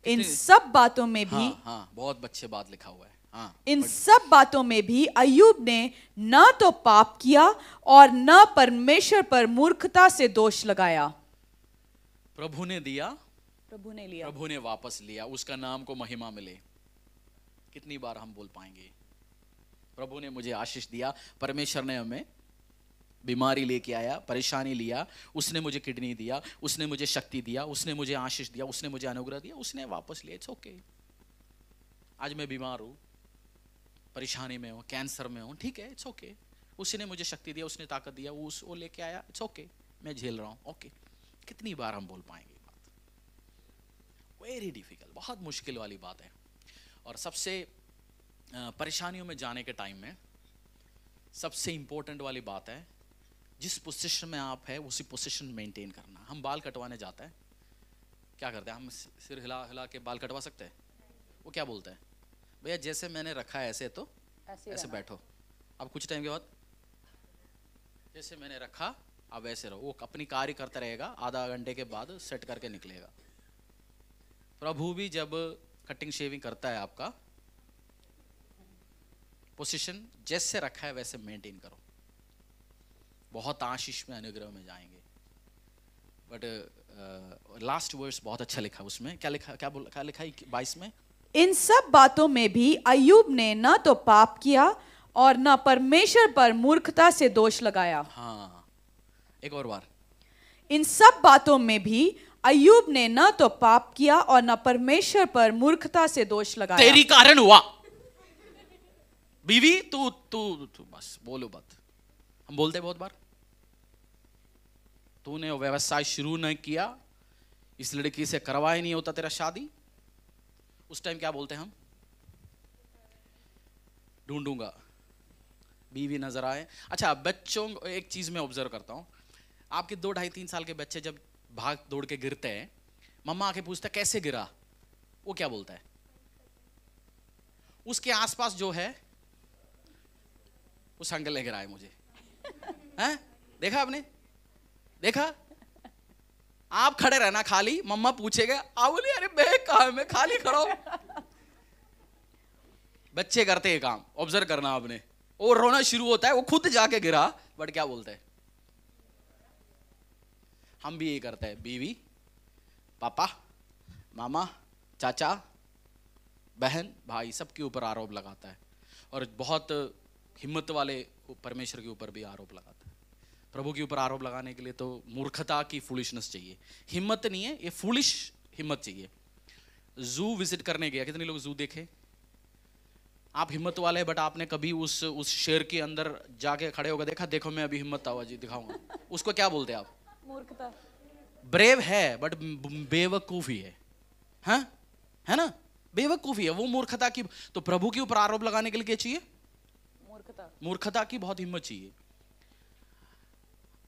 इन सब बातों में भी
हाँ, बहुत अच्छे बात लिखा हुआ है। हाँ,
इन सब बातों में भी अय्यूब ने न तो पाप किया और न परमेश्वर पर मूर्खता से दोष लगाया।
प्रभु ने दिया,
प्रभु ने लिया,
प्रभु ने वापस लिया, उसका नाम को महिमा मिले। कितनी बार हम बोल पाएंगे? प्रभु ने मुझे आशीष दिया, परमेश्वर ने हमें बीमारी लेके आया, परेशानी लिया, उसने मुझे किडनी दिया, उसने मुझे शक्ति दिया, उसने मुझे आशीष दिया, उसने मुझे अनुग्रह दिया, उसने वापस लिया। It's okay. आज मैं बीमार हूँ, परेशानी में हूँ, कैंसर में हूँ, ठीक है, इट्स ओके। उसने मुझे शक्ति दिया, उसने ताकत दिया, वो लेके आया, इट्स ओके। मैं झेल रहा हूँ, ओके। कितनी बार हम बोल पाएंगे बात? वेरी डिफिकल्ट, बहुत मुश्किल वाली बात है। और सबसे परेशानियों में जाने के टाइम में सबसे इंपॉर्टेंट वाली बात है, जिस पोजीशन में आप है उसी पोजीशन मेंटेन करना। हम बाल कटवाने जाते हैं, क्या करते हैं? हम सिर हिला हिला के बाल कटवा सकते हैं? वो क्या बोलते हैं? भैया जैसे मैंने रखा है ऐसे, तो ऐसे बैठो। अब कुछ टाइम के बाद जैसे मैंने रखा अब ऐसे रहो। वो अपनी कार्य करता रहेगा, आधा घंटे के बाद सेट करके निकलेगा। प्रभु भी जब कटिंग शेविंग करता है आपका, पोजीशन जैसे रखा है वैसे मेंटेन करो, बहुत आशीष में अनुग्रह में जाएंगे। बट लास्ट वर्स बहुत अच्छा लिखा, उसमें क्या लिखा, क्या लिखा है 22 में?
इन सब बातों में भी अय्यूब ने न तो पाप किया और न परमेश्वर पर मूर्खता से दोष लगाया।
हाँ, एक और बार।
इन सब बातों में भी अय्यूब ने न तो पाप किया और न परमेश्वर पर मूर्खता से दोष लगाया।
तेरी कारण हुआ बीवी, तू बस बोलो बात। हम बोलते बहुत बार, तूने व्यवसाय शुरू नहीं किया, इस लड़की से करवा ही नहीं होता तेरा शादी। उस टाइम क्या बोलते हैं हम? ढूंढूंगा, बीवी नजर आए। अच्छा, बच्चों एक चीज मैं ऑब्जर्व करता हूं, आपके 2, 2.5, 3 साल के बच्चे जब भाग दौड़ के गिरते हैं, मम्मा आके पूछता कैसे गिरा, वो क्या बोलता है? उसके आसपास जो है उस अंकल ने गिराया मुझे, हैं? देखा आपने? देखा? आप खड़े रहना खाली, मम्मा पूछेगा, आप बोले अरे मैं कहां, मैं खाली खड़ा हूं। बच्चे करते हैं काम, ऑब्जर्व करना आपने। वो रोना शुरू होता है, वो खुद जाके गिरा, बट क्या बोलते हैं? हम भी यही करते हैं, बीवी, पापा, मामा, चाचा, बहन, भाई, सबके ऊपर आरोप लगाता है, और बहुत हिम्मत वाले परमेश्वर के ऊपर भी आरोप लगाता है। प्रभु के ऊपर आरोप लगाने के लिए तो मूर्खता की फूलिशनेस चाहिए, हिम्मत नहीं है, ये फूलिश हिम्मत चाहिए। जू विजिट करने गया, कितने लोग जू देखे? आप हिम्मत वाले हैं, बट आपने कभी उस शेर के अंदर जाके खड़े होकर देखा, देखो मैं अभी हिम्मत आवाजी दिखाऊंगा, उसको क्या बोलते हैं आप?
मूर्खता।
ब्रेव है बट बेवकूफी है, हाँ? है ना? बेवकूफी है वो, मूर्खता की। तो प्रभु के ऊपर आरोप लगाने के लिए क्या चाहिए? मूर्खता की बहुत हिम्मत चाहिए।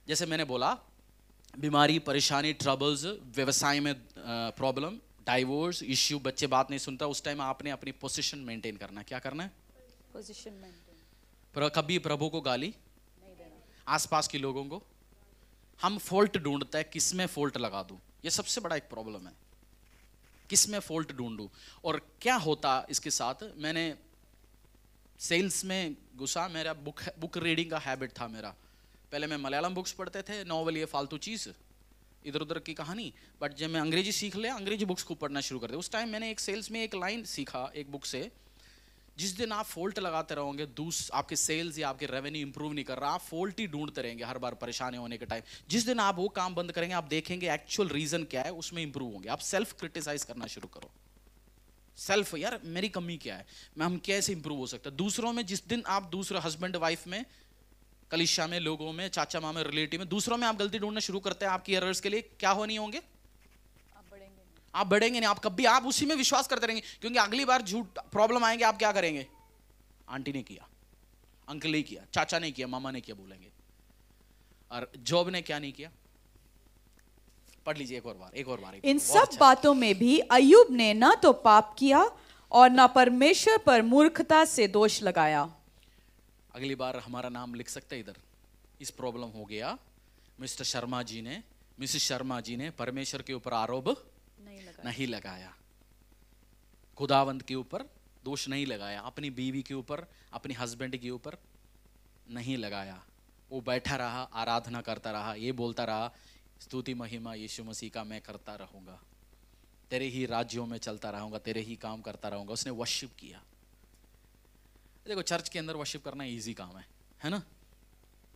जैसे मैंने बोला, बीमारी, परेशानी, ट्रबल्स, व्यवसाय में प्रॉब्लम, डाइवोर्स इश्यू, बच्चे बात नहीं सुनता, उस टाइम आपने अपनी पोजीशन मेंटेन करना है। क्या करना है?
Position maintain.
कभी प्रभु को गाली नहीं देना, आसपास के लोगों को। हम फॉल्ट ढूंढते हैं, किस में फॉल्ट लगा दूं, ये सबसे बड़ा एक प्रॉब्लम है, किस में फॉल्ट ढूंढूं। और क्या होता इसके साथ, मैंने सेल्स में घुसा, मेरा बुक रीडिंग का हैबिट था मेरा। पहले मैं मलयालम बुक्स पढ़ते थे, नॉवल, ये फालतू चीज़, इधर उधर की कहानी। बट जब मैं अंग्रेजी सीख लिया, अंग्रेजी बुक्स को पढ़ना शुरू कर दिया। उस टाइम मैंने एक सेल्स में एक लाइन सीखा एक बुक से, जिस दिन आप फॉल्ट लगाते रहोगे, आपके सेल्स या आपके रेवेन्यू इंप्रूव नहीं कर रहा, आप फॉल्ट ही ढूंढते रहेंगे हर बार परेशानी होने के टाइम। जिस दिन आप वो काम बंद करेंगे, आप देखेंगे एक्चुअल रीजन क्या है, उसमें इंप्रूव होंगे। आप सेल्फ क्रिटिसाइज करना शुरू करो, सेल्फ, यार मेरी कमी क्या है, हम कैसे इंप्रूव हो सकता है। दूसरों में, जिस दिन आप दूसरे हस्बैंड वाइफ में, कलिशा में, लोगों में, चाचा मामा, रिलेटिव में, दूसरों में आप गलती ढूंढना शुरू करते हैं, आपकी एरर्स के लिए क्या हो नहीं होंगे, आप बढ़ेंगे नहीं। आप कभी, आप उसी में विश्वास करते रहेंगे, क्योंकि अगली बार झूठ प्रॉब्लम आएंगे, आप क्या करेंगे? आंटी ने किया, अंकल ने किया, चाचा ने किया, मामा ने किया बोलेंगे। और जॉब ने क्या नहीं किया? पढ़ लीजिए एक और बार।
इन सब बातों में भी अय्यूब ने न तो पाप किया और न परमेश्वर पर मूर्खता से दोष लगाया।
अगली बार हमारा नाम लिख सकते हैं इधर, इस प्रॉब्लम हो गया, मिस्टर शर्मा जी ने, मिसेस शर्मा जी ने परमेश्वर के ऊपर आरोप नहीं लगाया, खुदावंत के ऊपर दोष नहीं लगाया, अपनी बीवी के ऊपर, अपने हस्बैंड के ऊपर नहीं लगाया। वो बैठा रहा, आराधना करता रहा, ये बोलता रहा, स्तुति महिमा यीशु मसीह का मैं करता रहूंगा, तेरे ही राज्यों में चलता रहूंगा, तेरे ही काम करता रहूंगा। उसने वर्शिप किया। देखो, चर्च के अंदर वर्शिप करना इजी काम है ना?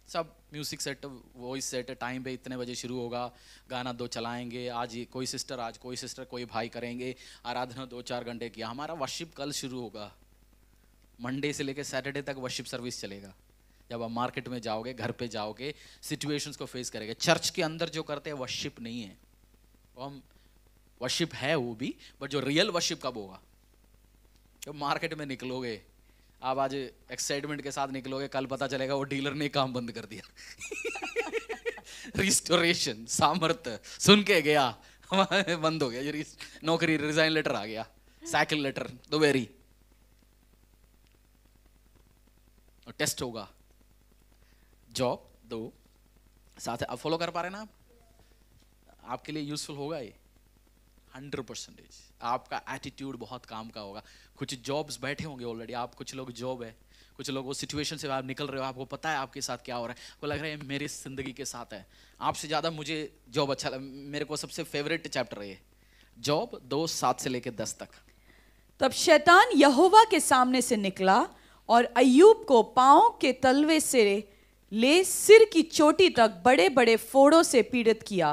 सब music set, voice set, time पे इतने बजे शुरू होगा, गाना 2 चलाएंगे, आज कोई सिस्टर कोई भाई करेंगे, आराधना 2-4 घंटे किया। हमारा वर्शिप कल शुरू होगा, मंडे से लेकर सैटरडे तक वर्शिप सर्विस चलेगा। जब आप मार्केट में जाओगे, घर पे जाओगे, सिचुएशंस को फेस करेंगे। चर्च के अंदर जो करते हैं वर्शिप नहीं है, वो हम वर्शिप है वो भी, बट जो रियल वर्शिप कब होगा? जब मार्केट में निकलोगे, आप आज एक्साइटमेंट के साथ निकलोगे, कल पता चलेगा वो डीलर ने काम बंद कर दिया। रिस्टोरेशन, सामर्थ्य सुन के गया, बंद हो गया, ये नौकरी रिजाइन लेटर आ गया, साइकिल लेटर, दो वेरी, और टेस्ट होगा, जॉब दो साथ। अब फॉलो कर पा रहे ना आप? आपके लिए यूजफुल होगा ये 100%। आपका एटीट्यूड बहुत काम का होगा। कुछ जॉब्स बैठे होंगे ऑलरेडी, आप कुछ लोग जॉब है, कुछ लोग वो सिचुएशन से आप निकल रहे हो, आपको पता है आपके साथ क्या हो रहा है, आपको लग रहा है मेरी जिंदगी के साथ है। आपसे ज़्यादा मुझे जॉब अच्छा मेरे को सबसे फेवरेट चैप्टर है ये जॉब 2:7 से लेकर 10 तक।
तब शैतान यहोवा के सामने से निकला और अय्यूब को पांव के तलवे से ले सिर की चोटी तक बड़े बड़े फोड़ों से पीड़ित किया।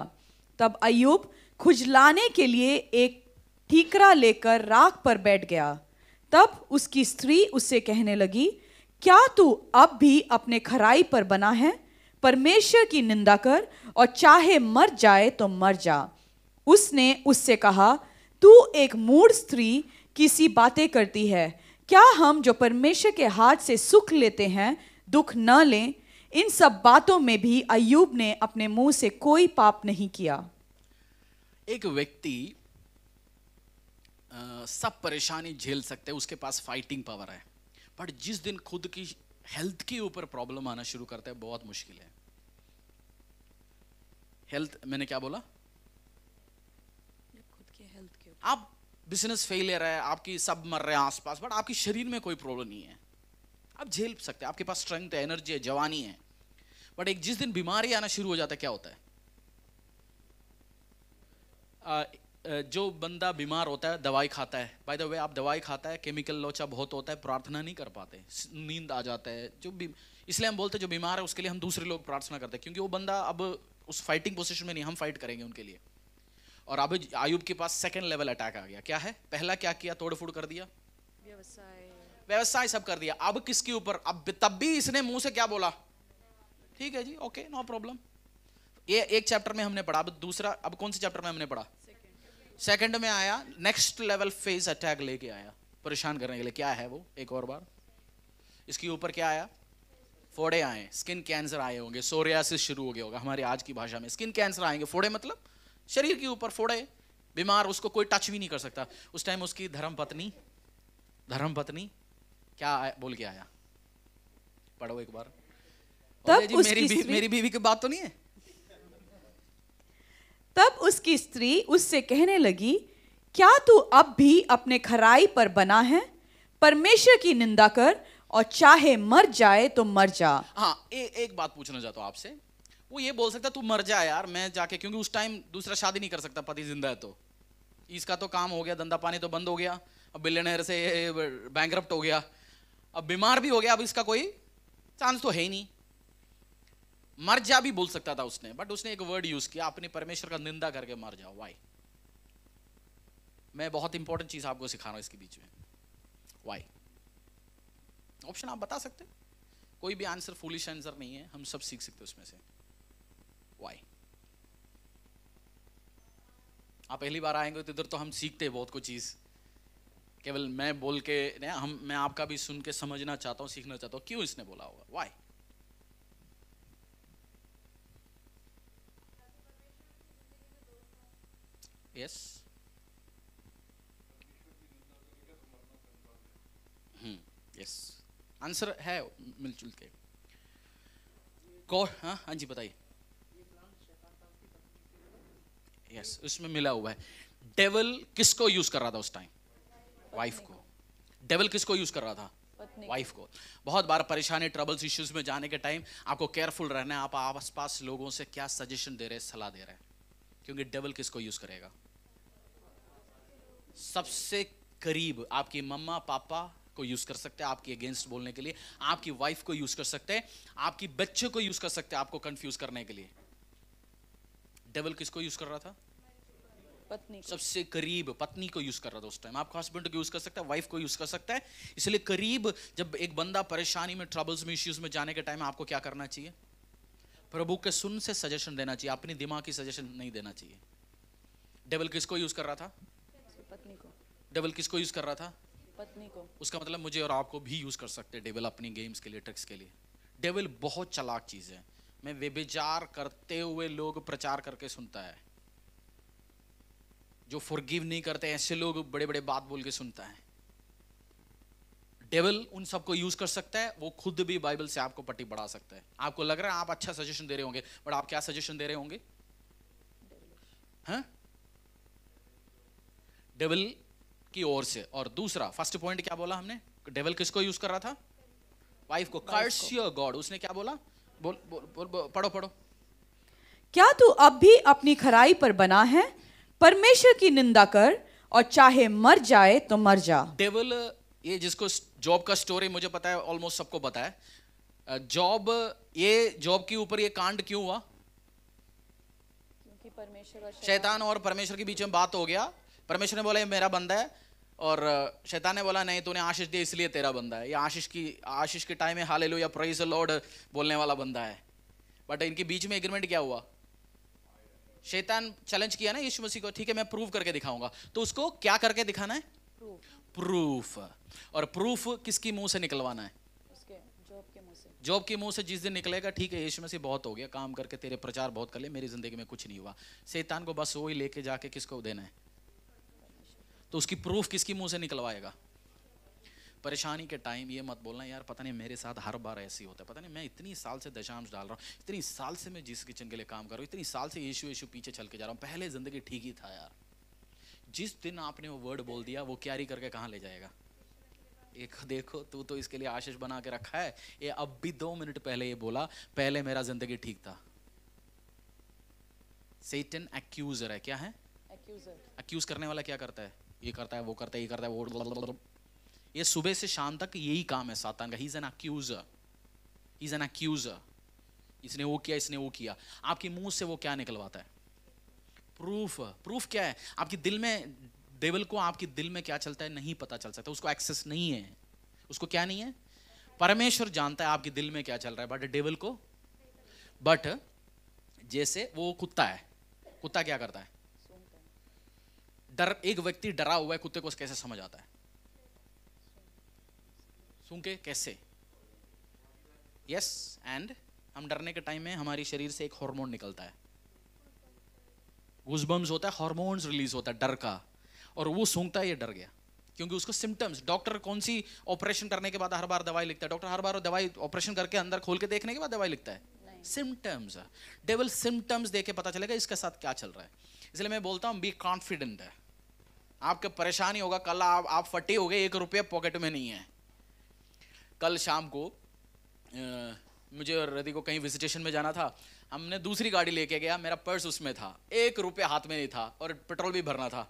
तब अय्यूब खुजलाने के लिए एक ठीकरा लेकर राख पर बैठ गया। तब उसकी स्त्री उससे कहने लगी, क्या तू अब भी अपने खराई पर बना है? परमेश्वर की निंदा कर और चाहे मर जाए तो मर जा। उसने उससे कहा, तू एक मूढ़ स्त्री किसी बातें करती है। क्या हम जो परमेश्वर के हाथ से सुख लेते हैं दुख न लें? इन सब बातों में भी अय्यूब ने अपने मुंह से कोई पाप नहीं किया।
एक व्यक्ति सब परेशानी झेल सकते हैं, उसके पास फाइटिंग पावर है, बट जिस दिन खुद की हेल्थ के ऊपर प्रॉब्लम आना शुरू करता है बहुत मुश्किल है। हेल्थ मैंने क्या बोला?
खुद की हेल्थ के
आप बिजनेस फेलियर है, आपकी सब मर रहे हैं आसपास, बट आपकी शरीर में कोई प्रॉब्लम नहीं है, आप झेल सकते हैं, आपके पास स्ट्रेंथ है, एनर्जी है, जवानी है। बट एक जिस दिन बीमारी आना शुरू हो जाता है क्या होता है? जो बंदा बीमार होता है दवाई खाता है, बाय द वे आप दवाई खाता है, केमिकल लोचा बहुत होता है, प्रार्थना नहीं कर पाते, नींद आ जाता है, इसलिए हम बोलते हैं जो बीमार है उसके लिए हम दूसरे लोग प्रार्थना करते हैं, क्योंकि वो बंदा अब उस फाइटिंग पोजीशन में नहीं, हम फाइट करेंगे उनके लिए। और अब अय्यूब के पास सेकंड लेवल अटैक आ गया। क्या है? पहला क्या किया? तोड़फोड़ कर दिया, व्यवसाय सब कर दिया। अब किसके ऊपर? अब तब भी इसने मुंह से क्या बोला? ठीक है जी, ओके, नो प्रॉब्लम। ये एक चैप्टर में हमने पढ़ा। अब दूसरा, अब कौन से चैप्टर में हमने पढ़ा? सेकंड में आया, नेक्स्ट लेवल फेज अटैक लेके आया परेशान करने के लिए। क्या है वो? एक और बार इसके ऊपर क्या आया? फोड़े आए, स्किन कैंसर आए होंगे, सोरियासिस शुरू हो गया होगा हमारी आज की भाषा में। स्किन कैंसर आएंगे, फोड़े मतलब शरीर के ऊपर फोड़े, बीमार, उसको कोई टच भी नहीं कर सकता। उस टाइम उसकी धर्मपत्नी क्या बोल के आया? पढ़ो एक बार।
तब
जी,
उसकी
मेरी बीवी की बात तो नहीं है?
तब उसकी स्त्री उससे कहने लगी, क्या तू अब भी अपने खराई पर बना है? परमेश्वर की निंदा कर और चाहे मर जाए तो मर जा।
हाँ, एक बात पूछना चाहता हूं आपसे। वो ये बोल सकता तू मर जा यार, मैं जाके, क्योंकि उस टाइम दूसरा शादी नहीं कर सकता, पति जिंदा है तो इसका तो काम हो गया, धंधा पानी तो बंद हो गया, अब बिलियनर से बैंकरप्ट हो गया, अब बीमार भी हो गया, अब इसका कोई चांस तो है ही नहीं। मर जा भी बोल सकता था उसने, बट उसने एक वर्ड यूज किया, अपने परमेश्वर का निंदा करके मर जाओ। वाई? मैं बहुत इंपॉर्टेंट चीज आपको सिखा रहा हूं इसके बीच में। वाई? ऑप्शन आप बता सकते, कोई भी आंसर फूलिश आंसर नहीं है, हम सब सीख सकते उसमें से। वाई? आप पहली बार आएंगे तो इधर तो हम सीखते हैं बहुत कुछ चीज, केवल मैं बोल के नहीं, मैं आपका भी सुन के समझना चाहता हूं, सीखना चाहता हूं क्यों इसने बोला होगा। वाई? यस, यस, आंसर है मिलजुल के। हाँ जी बताइए। यस, उसमें मिला हुआ है। डेविल किसको यूज कर रहा था उस टाइम? वाइफ को। डेविल किसको यूज कर रहा था? वाइफ को। बहुत बार परेशानी, ट्रबल्स, इश्यूज में जाने के टाइम आपको केयरफुल रहना है, आप आसपास लोगों से क्या सजेशन दे रहे हैं, सलाह दे रहे हैं, क्योंकि डेविल किसको यूज करेगा? सबसे करीब आपकी मम्मा पापा को यूज कर सकते हैं आपकी अगेंस्ट बोलने के लिए, आपकी वाइफ को यूज कर सकते हैं, आपकी बच्चे को यूज कर सकते हैं आपको कंफ्यूज करने के लिए। डेविल किसको यूज कर रहा था?
पत्नी को।
सबसे करीब पत्नी को यूज कर रहा था उस टाइम। आपका हस्बैंड को यूज कर सकता है, वाइफ को यूज कर सकता है। इसलिए करीब जब एक बंदा परेशानी में, ट्रबल्स में, इश्यूज में जाने के टाइम आपको क्या करना चाहिए? प्रभु के सुन से सजेशन देना चाहिए, अपनी दिमाग की सजेशन नहीं देना चाहिए। डेविल किसको यूज कर रहा था?
पत्नी को।
डेविल किसको यूज कर रहा था?
पत्नी को।
उसका मतलब मुझे और आपको भी यूज कर सकते हैं डेविल अपनी गेम्स के लिए, ट्रिक्स के लिए। डेविल बहुत चालाक चीज है। मैं व्यभिचार करते हुए लोग प्रचार करके सुनता है, जो फॉरगिव नहीं करते ऐसे लोग बड़े बड़े बात बोल के सुनता है। डेविल उन सबको यूज कर सकता है, वो खुद भी बाइबल से आपको पट्टी बढ़ा सकता है। आपको लग रहा है आप अच्छा सजेशन दे रहे होंगे, बट आप क्या सजेशन दे रहे होंगे? हाँ, डेविल की ओर से। और दूसरा, फर्स्ट पॉइंट क्या बोला हमने? डेविल किसको यूज कर रहा था? वाइफ को, कर्स योर गॉड। उसने क्या बोला? बोल बोल बोल, बोल पढ़ो पढ़ो।
क्या तू अब भी अपनी खराई पर बना है? परमेश्वर की निंदा कर और चाहे मर जाए तो मर जा।
डेविल, ये जिसको जॉब का स्टोरी मुझे पता है, ऑलमोस्ट सबको पता है। जॉब, ये जॉब के ऊपर ये कांड क्यों हुआ?
क्योंकि परमेश्वर
शैतान और परमेश्वर के बीच में बात हो गया। परमेश्वर ने बोला ये मेरा बंदा है, और शैतान ने बोला नहीं, तूने आशीष दी इसलिए तेरा बंदा है। ये आशीष के टाइम में हालेलुया प्रेज द लॉर्ड बोलने वाला बंदा है। बट इनके बीच में एग्रीमेंट क्या हुआ? शैतान चैलेंज किया ना यीशु मसीह को, ठीक है मैं प्रूव करके दिखाऊंगा। तो उसको क्या करके दिखाना है? प्रूफ। और प्रूफ किसकी मुंह से निकलवाना है? जॉब के मुंह से जिस दिन निकलेगा, ठीक है यीशु मसीह बहुत हो गया, काम करके तेरे प्रचार बहुत कर ले, मेरी जिंदगी में कुछ नहीं हुआ। शैतान को बस वही लेके जाके किसको देना है? तो उसकी प्रूफ किसकी मुंह से निकलवाएगा? परेशानी के टाइम ये मत बोलना यार पता नहीं मेरे साथ हर बार ऐसे ही होता है, पता नहीं मैं इतनी साल से दशांश डाल रहा हूँ, इतनी साल से मैं जिस किचन के लिए काम कर रहा हूँ, इतनी साल से यीशु यीशु पीछे चल के जा रहा हूँ, पहले जिंदगी ठीक ही था यार। जिस दिन आपने वो वर्ड बोल दिया, वो कैरी करके कहाँ ले जाएगा? एक देखो, तू तो इसके लिए आशीष बना के रखा है, ये अब भी 2 मिनट पहले ये बोला पहले मेरा जिंदगी ठीक था। सैटन एक्यूजर है। क्या है? एक्यूज करने वाला क्या करता है? ये करता है, वो करता है, ये करता है, वो। ये सुबह से शाम तक यही काम है सातान का। He is an एक्यूजर, he is an एक्यूजर। इसने वो किया, इसने वो किया। आपके मुंह से वो क्या निकलवाता है? प्रूफ। प्रूफ क्या है? आपके दिल में, डेविल को आपके दिल में क्या चलता है नहीं पता चल सकता, उसको एक्सेस नहीं है। उसको क्या नहीं है? परमेश्वर जानता है आपके दिल में क्या चल रहा है, बट डेविल को, बट जैसे वो कुत्ता है, कुत्ता क्या करता है? डर, एक व्यक्ति डरा हुआ है, कुत्ते को कैसे समझ आता है? सूंघ के कैसे? यस, एंड हम डरने के टाइम में हमारी शरीर से एक हार्मोन निकलता है, गूज़बम्स होता है, हार्मोन्स रिलीज होता है डर का, और वो सूंघता है ये डर गया, क्योंकि उसको सिम्टम्स। डॉक्टर कौन सी ऑपरेशन करने के बाद हर बार दवाई लिखता है? डॉक्टर हर बार दवाई ऑपरेशन करके अंदर खोल के देखने के बाद दवाई लिखता है? सिम्टम्स। डेविल सिम्टम्स देके पता चलेगा इसके साथ क्या चल रहा है। इसलिए मैं बोलता हूं बी कॉन्फिडेंट है। आपका परेशानी होगा, कल आप फटे हो गए, 1 रुपया पॉकेट में नहीं है। कल शाम को मुझे और रवि को कहीं विजिटेशन में जाना था, हमने दूसरी गाड़ी लेके गया, मेरा पर्स उसमें था, 1 रुपया हाथ में नहीं था, और पेट्रोल भी भरना था।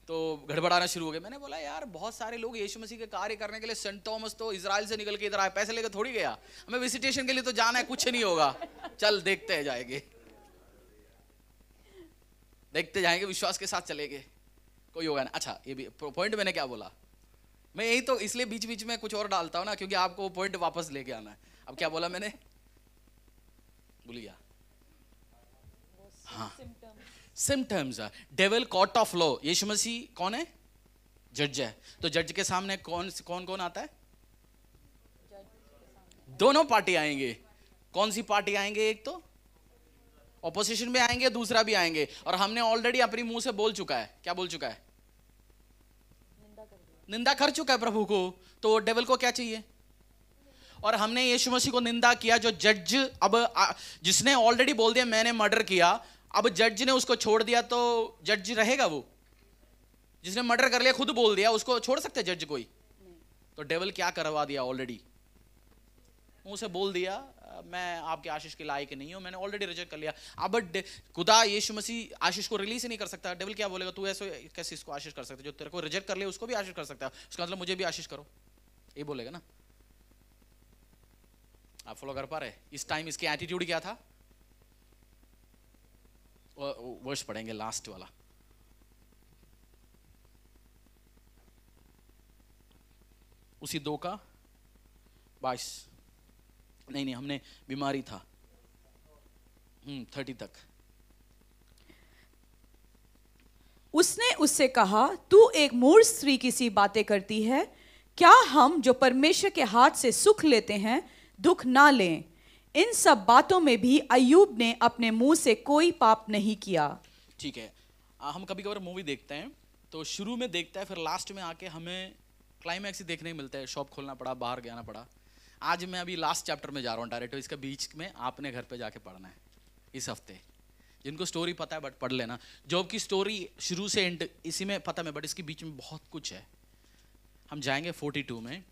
तो गड़बड़ाना शुरू हो गया। मैंने बोला यार बहुत सारे लोग यीशु मसीह के कार्य करने के लिए, सेंट थॉमस तो इजराइल से निकल के इधर आए, पैसे लेकर थोड़ी गया, हमें विजिटेशन के लिए तो जाना है, कुछ नहीं होगा, चल देखते हैं जाएंगे, देखते जाएंगे, विश्वास के साथ चलेंगे, कोई होगा ना। अच्छा, ये भी पॉइंट मैंने क्या बोला, मैं यही तो इसलिए बीच बीच में कुछ और डालता हूँ ना, क्योंकि आपको वो पॉइंट वापस लेके आना है। अब क्या बोला मैंने, भूल गया। हाँ, symptoms. Devil court of law, Yeshu Masih कौन है? जज है। तो जज के सामने कौन कौन आता है? दोनों पार्टी आएंगे। कौन सी पार्टी आएंगे? एक तो ऑपोजिशन में आएंगे, दूसरा भी आएंगे, और हमने ऑलरेडी अपनी मुंह से बोल चुका है। क्या बोल चुका है? निंदा कर चुका है प्रभु को। तो डेविल को क्या चाहिए? और हमने यीशु मसीह को निंदा किया, जो जज, अब जिसने ऑलरेडी बोल दिया मैंने मर्डर किया, अब जज ने उसको छोड़ दिया, तो जज रहेगा? वो जिसने मर्डर कर लिया खुद बोल दिया, उसको छोड़ सकते जज कोई? तो डेविल क्या करवा दिया? ऑलरेडी मुंह से बोल दिया मैं आपके आशीष के लायक नहीं हूं, मैंने ऑलरेडी रिजेक्ट कर लिया। अब खुदा यीशु मसीह आशीष को रिलीज ही नहीं कर सकता। डेविल क्या बोलेगा? तू ऐसे कैसे इसको आशीष कर सकता है? जो तेरे को रिजेक्ट कर ले उसको भी आशीष कर सकता है, उसका मतलब मुझे भी आशीष करो, ये बोलेगा ना। आप फॉलो कर पा रहे? इस टाइम इसकी एटीट्यूड क्या था? वर्ष पढ़ेंगे लास्ट वाला। उसी 2:22, नहीं हमने बीमारी था 30 तक।
उसने उससे कहा, तू एक मूर्ख स्त्री की सी बातें करती है, क्या हम जो परमेश्वर के हाथ से सुख लेते हैं दुख ना लें? इन सब बातों में भी अय्यूब ने अपने मुंह से कोई पाप नहीं किया।
ठीक है, हम कभी कभार मूवी देखते हैं तो शुरू में देखता है, फिर लास्ट में आके हमें क्लाइमैक्स ही देखने को मिलता है। शॉप खोलना पड़ा, बाहर जाना पड़ा। आज मैं अभी लास्ट चैप्टर में जा रहा हूँ डायरेक्ट, इसका बीच में आपने घर पे जाके पढ़ना है इस हफ्ते। जिनको स्टोरी पता है बट पढ़ लेना। जॉब की स्टोरी शुरू से एंड इसी में पता है, बट इसके बीच में बहुत कुछ है। हम जाएंगे 42 में।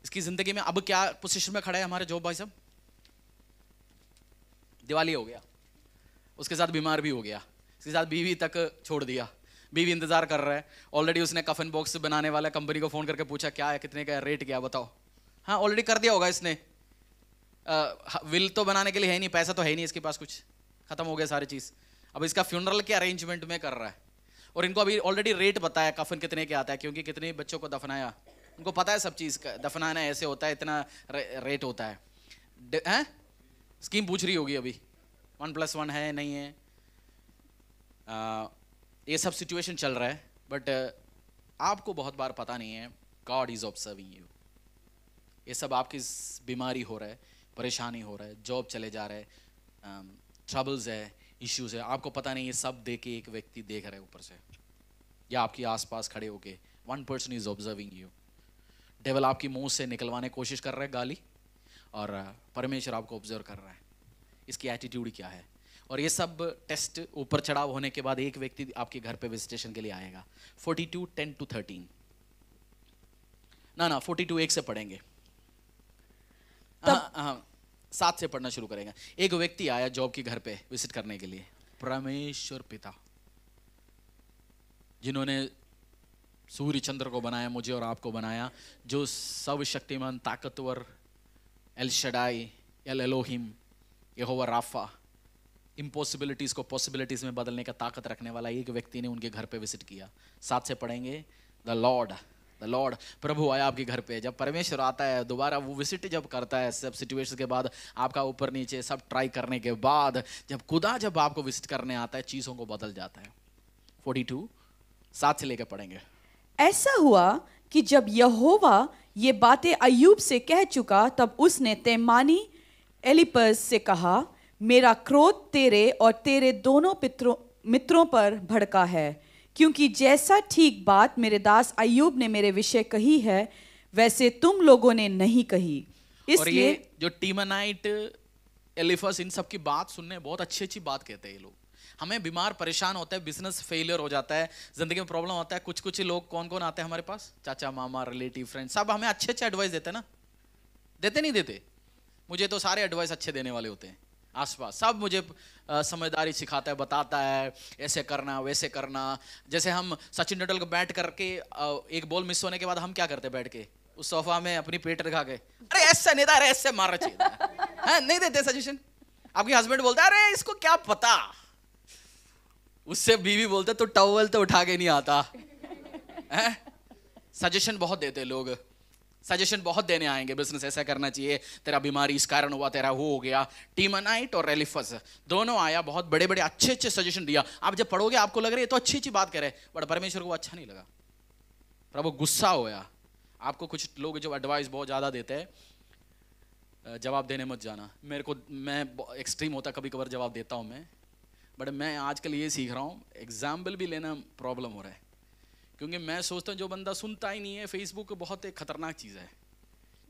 इसकी जिंदगी में अब क्या पोजीशन में खड़ा है हमारे जॉब भाई साहब? दिवाली हो गया, उसके साथ बीमार भी हो गया, उसके साथ बीवी तक छोड़ दिया, बीवी इंतजार कर रहा है, ऑलरेडी उसने कफन बॉक्स बनाने वाला कंपनी को फोन करके पूछा क्या है, कितने का रेट, क्या बताओ। हाँ ऑलरेडी कर दिया होगा इसने, विल तो बनाने के लिए है नहीं, पैसा तो है नहीं इसके पास, कुछ खत्म हो गया सारी चीज। अब इसका फ्यूनरल के अरेंजमेंट में कर रहा है, और इनको अभी ऑलरेडी रेट बताया कफन कितने के आता है, क्योंकि कितने बच्चों को दफनाया, उनको पता है सब चीज, दफनाना ऐसे होता है, इतना रेट होता है। स्कीम पूछ रही होगी अभी 1+1 है नहीं है, ये सब सिचुएशन चल रहा है, बट आपको बहुत बार पता नहीं है गॉड इज ऑब्जर्विंग यू। ये सब आपकी बीमारी हो रहा है, परेशानी हो रहा है, जॉब चले जा रहा है, ट्रबल्स है, इश्यूज है, आपको पता नहीं, ये सब देख के एक व्यक्ति देख रहा है ऊपर से, या आपके आसपास खड़े होके, one person is observing you. Devil आपकी मुंह से निकलवाने की कोशिश कर रहा है गाली, और परमेश्वर आपको ऑब्जर्व कर रहा है, इसकी एटीट्यूड क्या है। और ये सब टेस्ट ऊपर चढ़ाव होने के बाद एक व्यक्ति आपके घर पे विजिटेशन के लिए आएगा। 42:10-13 ना 42 1 से पढ़ेंगे, 7 से पढ़ना शुरू करेंगे। एक व्यक्ति आया जॉब के घर पे विजिट करने के लिए, परमेश्वर पिता जिन्होंने सूर्य चंद्र को बनाया, मुझे और आपको बनाया, जो सर्वशक्तिमान ताकतवर, एल शडाई, एल एलोहिम, यहोवा राफा, इम्पॉसिबिलिटीज को पॉसिबिलिटीज में बदलने का ताकत रखने वाला एक व्यक्ति ने उनके घर पे विजिट किया। 7 से पढ़ेंगे, द लॉर्ड प्रभु आया आपके घर पे। जब परमेश्वर आता है दोबारा, वो विजिट जब करता है सब सिचुएशन के बाद, आपका ऊपर नीचे सब ट्राई करने के बाद, जब खुदा जब आपको विजिट करने आता है, चीजों को बदल जाता है। 42 7 से लेकर पढ़ेंगे।
ऐसा हुआ कि जब यहोवा ये बातें अय्यूब से कह चुका, तब उसने तेमानी एलीपज से कहा, मेरा क्रोध तेरे और तेरे दोनों मित्रों पर भड़का है, क्योंकि जैसा ठीक बात मेरे दास अय्यूब ने मेरे विषय कही है, वैसे तुम लोगों ने नहीं कही।
और ये जो टीमनाइट, एलिफस, इन सब की बात सुनने बहुत अच्छी अच्छी बात कहते हैं ये लोग। हमें बीमार परेशान होता है, बिजनेस फेलियर हो जाता है, जिंदगी में प्रॉब्लम होता है, कुछ लोग कौन कौन आते हैं हमारे पास, चाचा मामा रिलेटिव फ्रेंड, सब हमें अच्छे अच्छे एडवाइस देते हैं ना, देते नहीं देते? मुझे तो सारे एडवाइस अच्छे देने वाले होते हैं आसपास, सब मुझे समझदारी सिखाता है, बताता है ऐसे करना वैसे करना। जैसे हम सचिन तेंदुलकर को बैठ करके एक बॉल मिस होने के बाद हम क्या करते, बैठ के उस सोफा में अपनी पेट रखा के, अरे ऐसा नहीं था, अरे ऐसे मारना चाहिए है, नहीं देते सजेशन। आपकी हस्बैंड बोलता है अरे इसको क्या पता, उससे बीवी बोलते तो टॉवल तो उठा के नहीं आता है। सजेशन बहुत देते लोग, सजेशन बहुत देने आएंगे, बिजनेस ऐसा करना चाहिए, तेरा बीमारी इस कारण हुआ, तेरा वो हो गया। टीमनाइट और एलिफस दोनों आया, बहुत बड़े बड़े अच्छे अच्छे सजेशन दिया। आप जब पढ़ोगे आपको लग रहा है तो अच्छी अच्छी बात करे, बट परमेश्वर को अच्छा नहीं लगा, प्रभु गुस्सा होया। आपको कुछ लोग जो एडवाइस बहुत ज्यादा देते हैं, जवाब देने मत जाना। मेरे को, मैं एक्सट्रीम होता कभी कभार जवाब देता हूं मैं, बट मैं आजकल ये सीख रहा हूँ, एग्जाम्पल भी लेना प्रॉब्लम हो रहा है, क्योंकि मैं सोचता हूँ जो बंदा सुनता ही नहीं है, फेसबुक बहुत एक खतरनाक चीज़ है,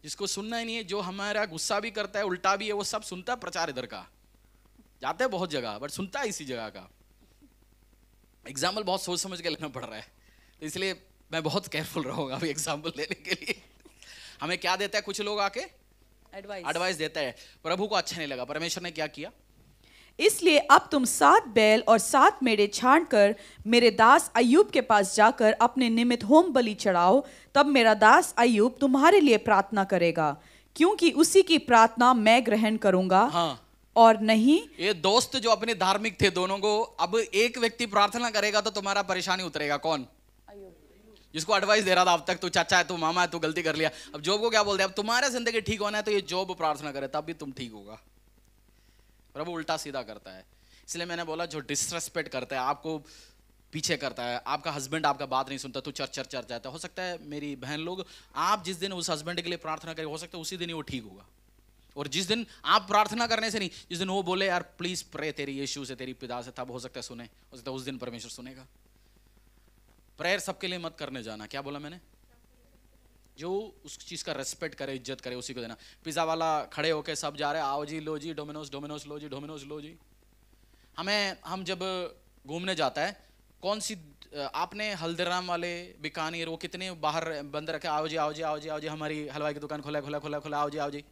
जिसको सुनना ही नहीं है, जो हमारा गुस्सा भी करता है, उल्टा भी है, वो सब सुनता है। प्रचार इधर का जाते हैं बहुत जगह, बट सुनता है इसी जगह का। एग्जाम्पल बहुत सोच समझ के लेना पड़ रहा है, तो इसलिए मैं बहुत केयरफुल रहूँगा अभी एग्जाम्पल लेने के लिए। हमें क्या देता है, कुछ लोग आके एडवाइस देता है, प्रभु को अच्छा नहीं लगा। परमेश्वर ने क्या किया,
इसलिए अब तुम 7 बैल और 7 मेढ़े छांटकर मेरे दास अय्यूब के पास जाकर अपने निमित्त होम बलि चढ़ाओ, तब मेरा दास अय्यूब तुम्हारे लिए प्रार्थना करेगा, क्योंकि उसी की प्रार्थना मैं ग्रहण करूंगा।
हाँ।
और नहीं,
ये दोस्त जो अपने धार्मिक थे दोनों को, अब एक व्यक्ति प्रार्थना करेगा तो तुम्हारा परेशानी उतरेगा। कौन? जिसको एडवाइस दे रहा था अब तक, तू चाचा है, तू मामा है, तू गलती कर लिया। अब जॉब को क्या बोलते हैं, अब तुम्हारा जिंदगी ठीक होना है तो ये जॉब प्रार्थना करे, तब भी तुम ठीक होगा। प्रभु उल्टा सीधा करता है। इसलिए मैंने बोला, जो डिसरेस्पेक्ट करता है, आपको पीछे करता है, आपका हस्बैंड आपका बात नहीं सुनता, तो चर्च जाता है। हो सकता है मेरी बहन लोग, आप जिस दिन उस हस्बैंड के लिए प्रार्थना करें, हो सकता है उसी दिन ही वो ठीक होगा। और जिस दिन आप प्रार्थना करने से नहीं, जिस दिन वो बोले यार प्लीज प्रे तेरी यीशु से, तेरी पिता से, तब हो सकता है सुने, हो सकता है उस दिन परमेश्वर सुनेगा। प्रेयर सबके लिए मत करने जाना। क्या बोला मैंने? जो उस चीज का रेस्पेक्ट करे, इज्जत करे, उसी को देना। पिज्जा वाला खड़े होके सब जा रहे हैं, आओ जी लो जी डोमिनोज, डोमिनोज लो जी, डोमिनोज लो जी। हम जब घूमने जाता है, कौन सी आपने हल्दीराम वाले बीकानेर वो कितने बाहर बंद रखे, आओ जी आओ जी आओ जी आओ जी, हमारी हलवाई की दुकान खुला खुला खुला खुला, आओ जी आओ जी।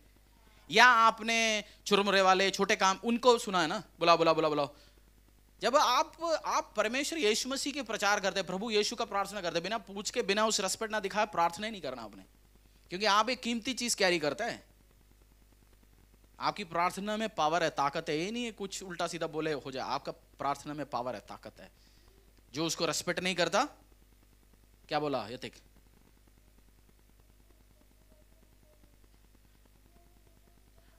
या आपने चुरमुरे वाले छोटे काम उनको सुना है ना, बुलाओ बुलाओ बुलाओ बुलाओ। जब आप परमेश्वर यीशु मसीह के प्रचार करते, प्रभु यीशु का प्रार्थना करते, बिना पूछ के बिना उस रेस्पेक्ट ना दिखाए प्रार्थना ही नहीं करना आपने, क्योंकि आप एक कीमती चीज कैरी करता है। आपकी प्रार्थना में पावर है, ताकत है। ये नहीं है कुछ उल्टा सीधा बोले हो जाए, आपका प्रार्थना में पावर है, ताकत है। जो उसको रेस्पेक्ट नहीं करता, क्या बोला यतिक?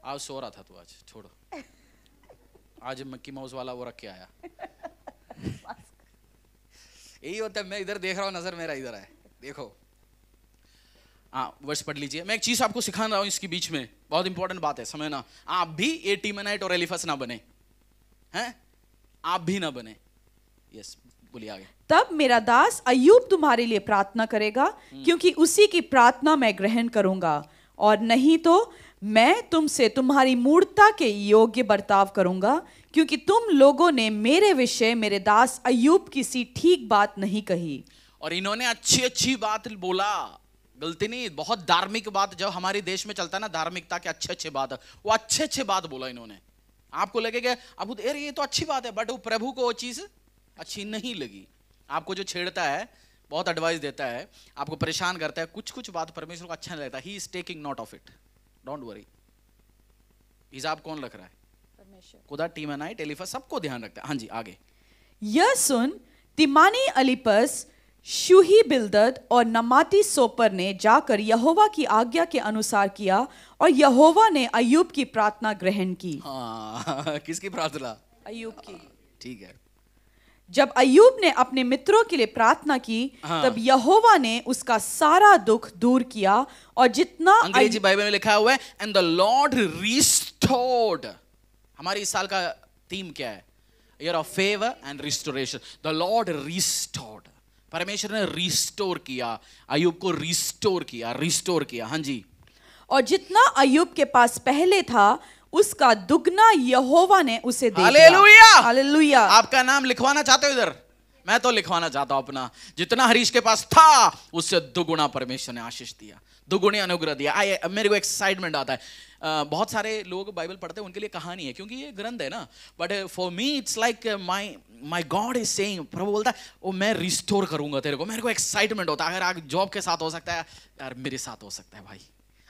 आज सो रहा था तू, आज छोड़ो, आज मिक्की माउस वाला वो रख के आया। यही होता है, मैं इधर देख रहा हूं, नजर मेरा इधर है, देखो। हाँ, वर्ष पढ़ लीजिए। मैं एक चीज आपको सिखा रहा हूं इसके बीच में, बहुत इंपॉर्टेंट बात है, समझना। आप भी ये टीमनाइट और एलिफस ना बने, हैं? आप भी ना बने। यस, बोलिए आगे।
तब मेरा दास अय्यूब तुम्हारे लिए प्रार्थना करेगा, क्योंकि उसी की प्रार्थना मैं ग्रहण करूंगा, और नहीं तो मैं तुमसे तुम्हारी मूर्खता के योग्य बर्ताव करूंगा, क्योंकि तुम लोगों ने मेरे विषय मेरे दास अय्यूब की सी ठीक बात नहीं कही।
और इन्होंने अच्छी अच्छी बात बोला, गलती नहीं, बहुत धार्मिक बात। जब हमारे देश में चलता है ना धार्मिकता के अच्छे अच्छे बात, वो अच्छे अच्छे बात बोला इन्होंने। आपको लगेगा अब अरे ये तो अच्छी बात है, बट वो प्रभु को वो चीज अच्छी नहीं लगी। आपको जो छेड़ता है, बहुत एडवाइस देता है, आपको परेशान करता है, कुछ कुछ बात परमेश्वर को अच्छा नहीं लगता। He is taking note of it, don't worry. हिसाब कौन रख रहा है? खुदा, टीमनाइट, एलिफस, सबको ध्यान रखता है। हाँ जी, आगे।
यह सुन तिमानी, अलिपस, शूही, बिल्दद और नमाती सोपर ने जाकर यहोवा की आज्ञा के अनुसार किया, और यहोवा ने अय्यूब की प्रार्थना ग्रहण की।
हाँ, किसकी प्रार्थना?
अय्यूब की।
ठीक है।
जब अय्यूब ने अपने मित्रों के लिए प्रार्थना की, तब यहोवा ने उसका सारा दुख दूर किया, और जितना
अंग्रेजी बाइबल में लिखा हुआ है, एंड द लॉर्ड रिस्टोर्ड। हमारी इस साल का थीम क्या है? Year of favour and restoration. The Lord restored, परमेश्वर ने रिस्टोर किया, अय्यूब को रिस्टोर किया। हाँ जी।
और जितना अय्यूब के पास पहले था, उसका दुगना यहोवा ने उसे दे दिया।
Hallelujah,
hallelujah.
आपका नाम लिखवाना चाहते हो इधर? मैं तो लिखवाना चाहता हूं अपना। जितना हरीश के पास था, उससे दुगुना परमेश्वर ने आशीष दिया, दुगुनी अनुग्रह दिया। मेरे को एक्साइटमेंट आता है। बहुत सारे लोग बाइबल पढ़ते हैं, उनके लिए कहानी है, क्योंकि ये ग्रंथ है ना। But for me it's like my God is saying, प्रभु बोलता है ओ मैं रिस्टोर करूंगा तेरे को। मेरे को एक्साइटमेंट होता है। अगर आज जॉब के साथ हो सकता है यार, मेरे साथ हो सकता है भाई।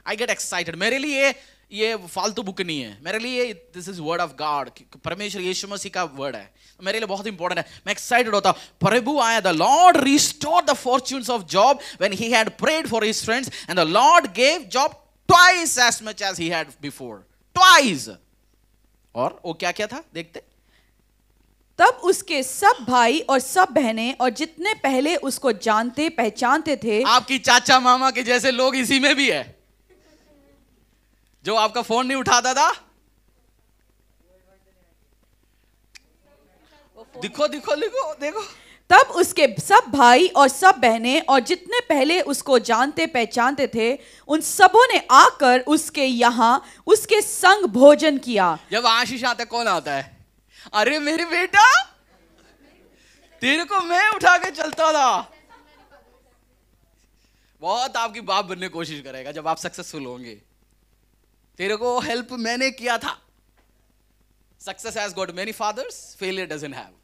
I get excited. मेरे लिए ये फालतू बुक नहीं है, मेरे लिए this is word of God. परमेश्वर यीशु मसीह का वर्ड है, मेरे लिए बहुत इंपॉर्टेंट है। मैं एक्साइटेड होता हूं। प्रभु आया, the lord restore the fortunes of Job when he had prayed for his friends, and the lord gave Job twice as much as he had before, twice। और वो क्या क्या था देखते।
तब उसके सब भाई और सब बहनें और जितने पहले उसको जानते पहचानते थे।
आपकी चाचा मामा के जैसे लोग इसी में भी है, जो आपका फोन नहीं उठाता था। दिखो दिखो दिखो देखो।
तब उसके सब भाई और सब बहनें और जितने पहले उसको जानते पहचानते थे, उन सबों ने आकर उसके यहाँ उसके संग भोजन किया।
जब आशीष आता है, कौन आता है? अरे मेरे बेटा, तेरे को मैं उठा के चलता था। बहुत आपकी बाप बनने की कोशिश करेगा जब आप सक्सेसफुल होंगे। तेरे को हेल्प मैंने किया था। Success has got many fathers, failure doesn't have.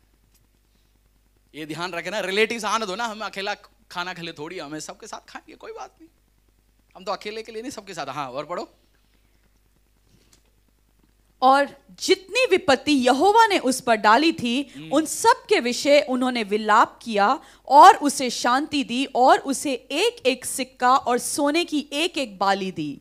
ये ध्यान रखे ना। रिलेटिव्स आने दो ना, हम अकेला खाना खिले थोड़ी, हमें सबके साथ खाएंगे, कोई बात नहीं। हम तो अकेले के लिए नहीं, सबके साथ। हाँ, और पढ़ो।
और जितनी विपत्ति यहोवा ने उस पर डाली थी, उन सब के विषय उन्होंने विलाप किया और उसे शांति दी, और उसे एक एक सिक्का और सोने की एक एक बाली दी।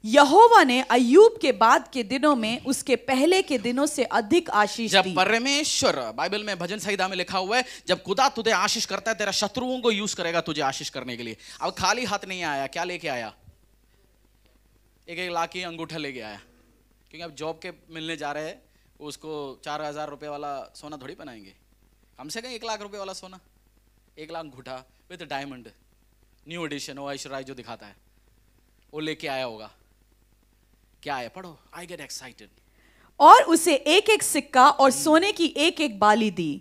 यहोवा ने अय्यूब के बाद के दिनों में उसके पहले के दिनों से अधिक आशीष दी।
जब परमेश्वर, बाइबल में भजन संहिता में लिखा हुआ है, जब खुदा तुझे आशीष करता है, तेरा शत्रुओं को यूज करेगा तुझे आशीष करने के लिए। अब खाली हाथ नहीं आया, क्या लेके आया? एक एक लाख की अंगूठा लेके आया, क्योंकि अब जॉब के मिलने जा रहे हैं, उसको 4,000 रुपए वाला सोना थोड़ी पहनाएंगे। कम से कम 1 लाख रुपए वाला सोना, 1 लाख अंगूठा विद डायमंड, न्यू एडिशन, वो ऐश्वर्या जो दिखाता है, वो लेके आया होगा। क्या है? पढ़ो। I get excited.
और उसे एक एक सिक्का और सोने की एक एक बाली दी।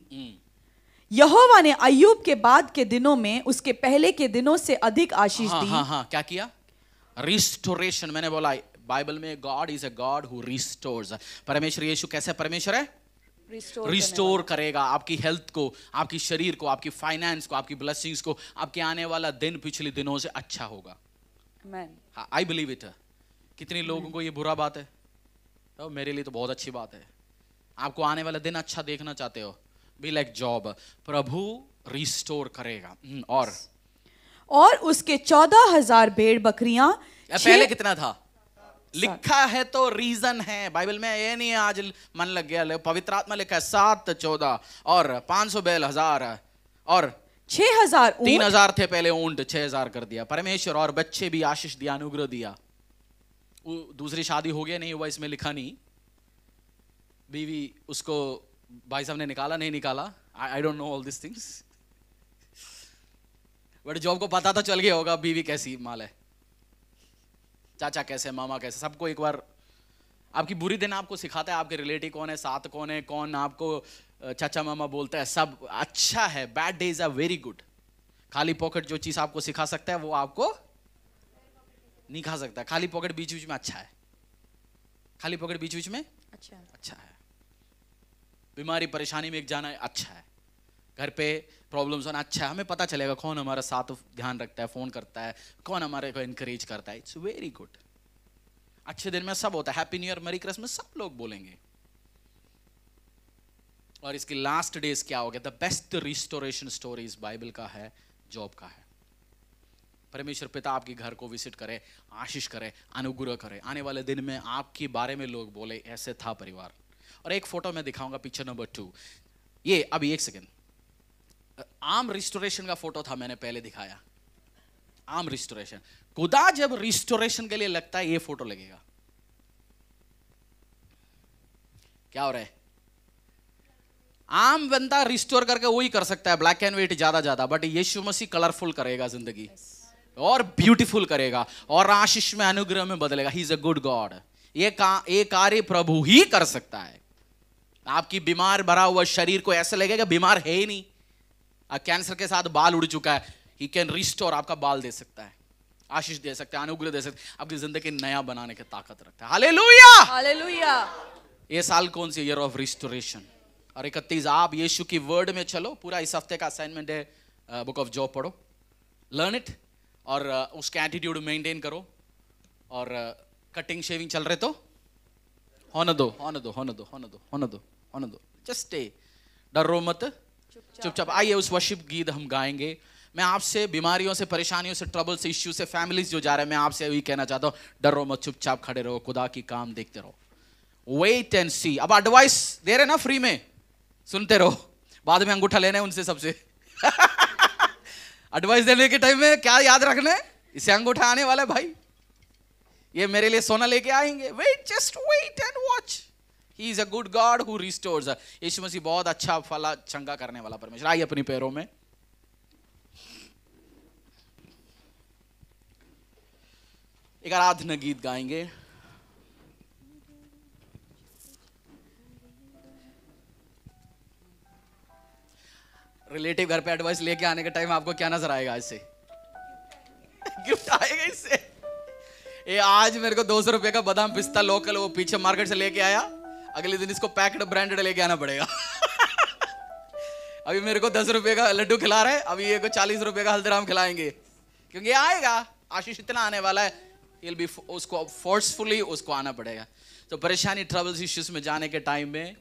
यहोवा ने अय्यूब के बाद के दिनों में उसके पहले के दिनों से अधिक आशीष
हाँ
दी।
हाँ हाँ, क्या किया? रिस्टोरेशन। मैंने बोला बाइबल में God is a God who restores. परमेश्वर यीशु कैसे परमेश्वर है? रिस्टोर करेगा आपकी हेल्थ को, आपकी शरीर को, आपकी फाइनेंस को, आपकी ब्लेसिंग्स को। आपके आने वाला दिन पिछले दिनों से अच्छा होगा। I believe it. कितने लोगों को ये बुरा बात है? तो मेरे लिए तो बहुत अच्छी बात है। आपको आने वाला दिन अच्छा देखना चाहते हो, be like job, Prabhu restore करेगा।
और उसके 14,000 भेड़ बकरियां।
पहले कितना था लिखा है तो रीजन है बाइबल में, ये नहीं है आज मन लग गया। पवित्र आत्मा लिखा है 7, 14 और 500 बैल 1000 और
6,000
3,000 थे पहले ऊंट, 6,000 कर दिया परमेश्वर। और बच्चे भी आशीष दिया, अनुग्रह दिया। दूसरी शादी हो गया नहीं हुआ इसमें लिखा नहीं, बीवी उसको भाई साहब ने निकाला नहीं निकाला, I don't know all this things, but job को पता तो चल गया होगा बीवी कैसी माल है, चाचा कैसे, मामा कैसे, सबको एक बार। आपकी बुरी दिन आपको सिखाता है आपके रिलेटिव कौन है, साथ कौन है, कौन आपको चाचा मामा बोलता है, सब अच्छा है। Bad days are very good. खाली पॉकेट जो चीज आपको सिखा सकता है वो आपको नहीं खा सकता। खाली पॉकेट बीच बीच में अच्छा है, खाली पॉकेट बीच बीच में अच्छा है। बीमारी परेशानी में एक जाना है अच्छा है, घर पे प्रॉब्लम्स होना अच्छा है। हमें पता चलेगा कौन हमारा साथ ध्यान रखता है, फोन करता है, कौन हमारे को एनकरेज करता है। It's very good. अच्छे दिन में सब होता है, happy new year, merry Christmas सब लोग बोलेंगे। और इसकी लास्ट डेज क्या हो गया? The best restoration stories Bible का है, जॉब का है। परमेश्वर पिता आपके घर को विजिट करे, आशीष करे, अनुग्रह करे। आने वाले दिन में आपके बारे में लोग बोले ऐसे था परिवार। और एक फोटो मैं दिखाऊंगा, पिक्चर नंबर 2। ये अभी एक सेकेंड, आर्म रिस्टोरेशन का फोटो था, मैंने पहले दिखाया। आर्म रिस्टोरेशन, खुदा जब रिस्टोरेशन के लिए लगता है ये फोटो लगेगा। क्या हो रहा है? आम बंदा रिस्टोर करके वही कर सकता है, ब्लैक एंड व्हाइट ज्यादा, बट यीशु मसीह कलरफुल करेगा जिंदगी और ब्यूटीफुल करेगा और आशीष में, अनुग्रह में बदलेगा। ही इज अ गुड गॉड। ये कार्य प्रभु ही कर सकता है। आपकी बीमार भरा हुआ शरीर को ऐसे लगेगा बीमार है ही नहीं, कैंसर के साथ बाल उड़ चुका है, ही कैन रिस्टोर, आपका बाल दे सकता है, आशीष दे सकता है, अनुग्रह दे सकता है, आपकी जिंदगी नया बनाने की ताकत रखता है। Hallelujah,
hallelujah.
ये साल कौन सी? Year of restoration. और 31 आप यीशु की वर्ड में चलो। पूरा इस हफ्ते का असाइनमेंट है, बुक ऑफ जॉब पढ़ो, लर्न इट, और उसके एटीट्यूड मेंटेन करो। और कटिंग शेविंग चल रहे तो होने दो, जस्ट स्टे, डरो मत, चुपचाप। आइए उस वर्शिप गीत हम गाएंगे। मैं आपसे बीमारियों से, परेशानियों से, ट्रबल से, इश्यू से, फैमिलीज जो जा रहे हैं, मैं आपसे यही कहना चाहता हूँ, डरो मत, चुपचाप खड़े रहो, खुदा की काम देखते रहो, वेट एंड सी। अब एडवाइस दे रहे ना फ्री में, सुनते रहो, बाद में अंगूठा लेना है उनसे सबसे। एडवाइस देने के टाइम में क्या याद रखना है? इसे अंगूठा आने वाला है भाई, ये मेरे लिए सोना लेके आएंगे। Wait, just wait and watch. He is a good God who restores. Yeshu Masih बहुत अच्छा फला चंगा करने वाला परमेश्वर। आइए अपनी पैरों में। एक आराधना गीत गाएंगे। रिलेटिव घर पे एडवाइस लेके आने का टाइम आपको क्या नजर आएगा? इससे गिफ्ट आएगा इससे। ये आज मेरे को 200 रुपए का बादाम पिस्ता लोकल वो पीछे मार्केट से लेके आया, अगले दिन इसको पैक्ड ब्रांडेड लेके आना पड़ेगा। अभी मेरे को 10 रुपए का लड्डू खिला रहे हैं, अभी ये को 40 रुपए का हल्दीराम खिलाएंगे, क्योंकि ये आएगा, आशीष इतना आने वाला है, he'll be उसको फोर्सफुली उसको आना पड़ेगा। तो परेशानी, ट्रबल्स, इश्यूज में जाने के टाइम में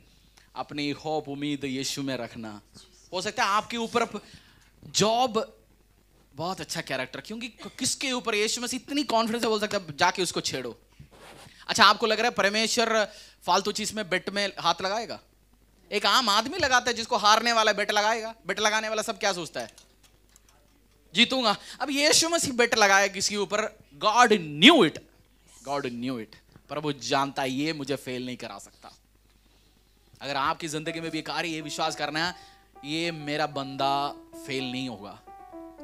अपनी होप, उम्मीद यीशु में रखना। हो सकता है आपके ऊपर जॉब बहुत अच्छा कैरेक्टर, क्योंकि किसके ऊपर? यीशु मसीह इतनी कॉन्फिडेंस से बोल सकता है जाके उसको छेड़ो। अच्छा, आपको लग रहा है परमेश्वर फालतू चीज में बेट में हाथ लगाएगा? एक आम आदमी लगाता है, जिसको हारने वाला बेट लगाएगा। बेट लगाने वाला सब क्या सोचता है? जीतूंगा। अब यीशु मसीह बेट लगाया किसी ऊपर, God knew it, God knew it. प्रभु जानता है ये मुझे फेल नहीं करा सकता। अगर आपकी जिंदगी में भी कार्य ये विश्वास करना है, ये मेरा बंदा फेल नहीं होगा,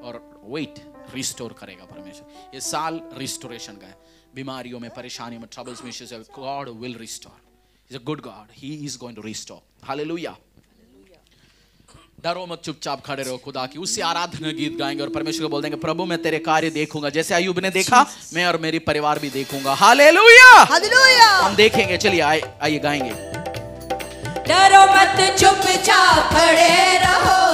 और वेट, रिस्टोर करेगा परमेश्वर। ये साल रिस्टोरेशन का है। बीमारियों में, परेशानियों में, ट्रबल्स में, God will restore. He's a good God. He is going to restore. Hallelujah. डरो मत, चुपचाप खड़े रहो। खुदा की उससे आराधना गीत गाएंगे और परमेश्वर को बोल देंगे प्रभु मैं तेरे कार्य देखूंगा, जैसे अय्यूब ने देखा मैं और मेरी परिवार भी देखूंगा। Hallelujah,
hallelujah.
हम देखेंगे। चलिए आइए गाएंगे।
डरो मत, चुपचाप खड़े रहो,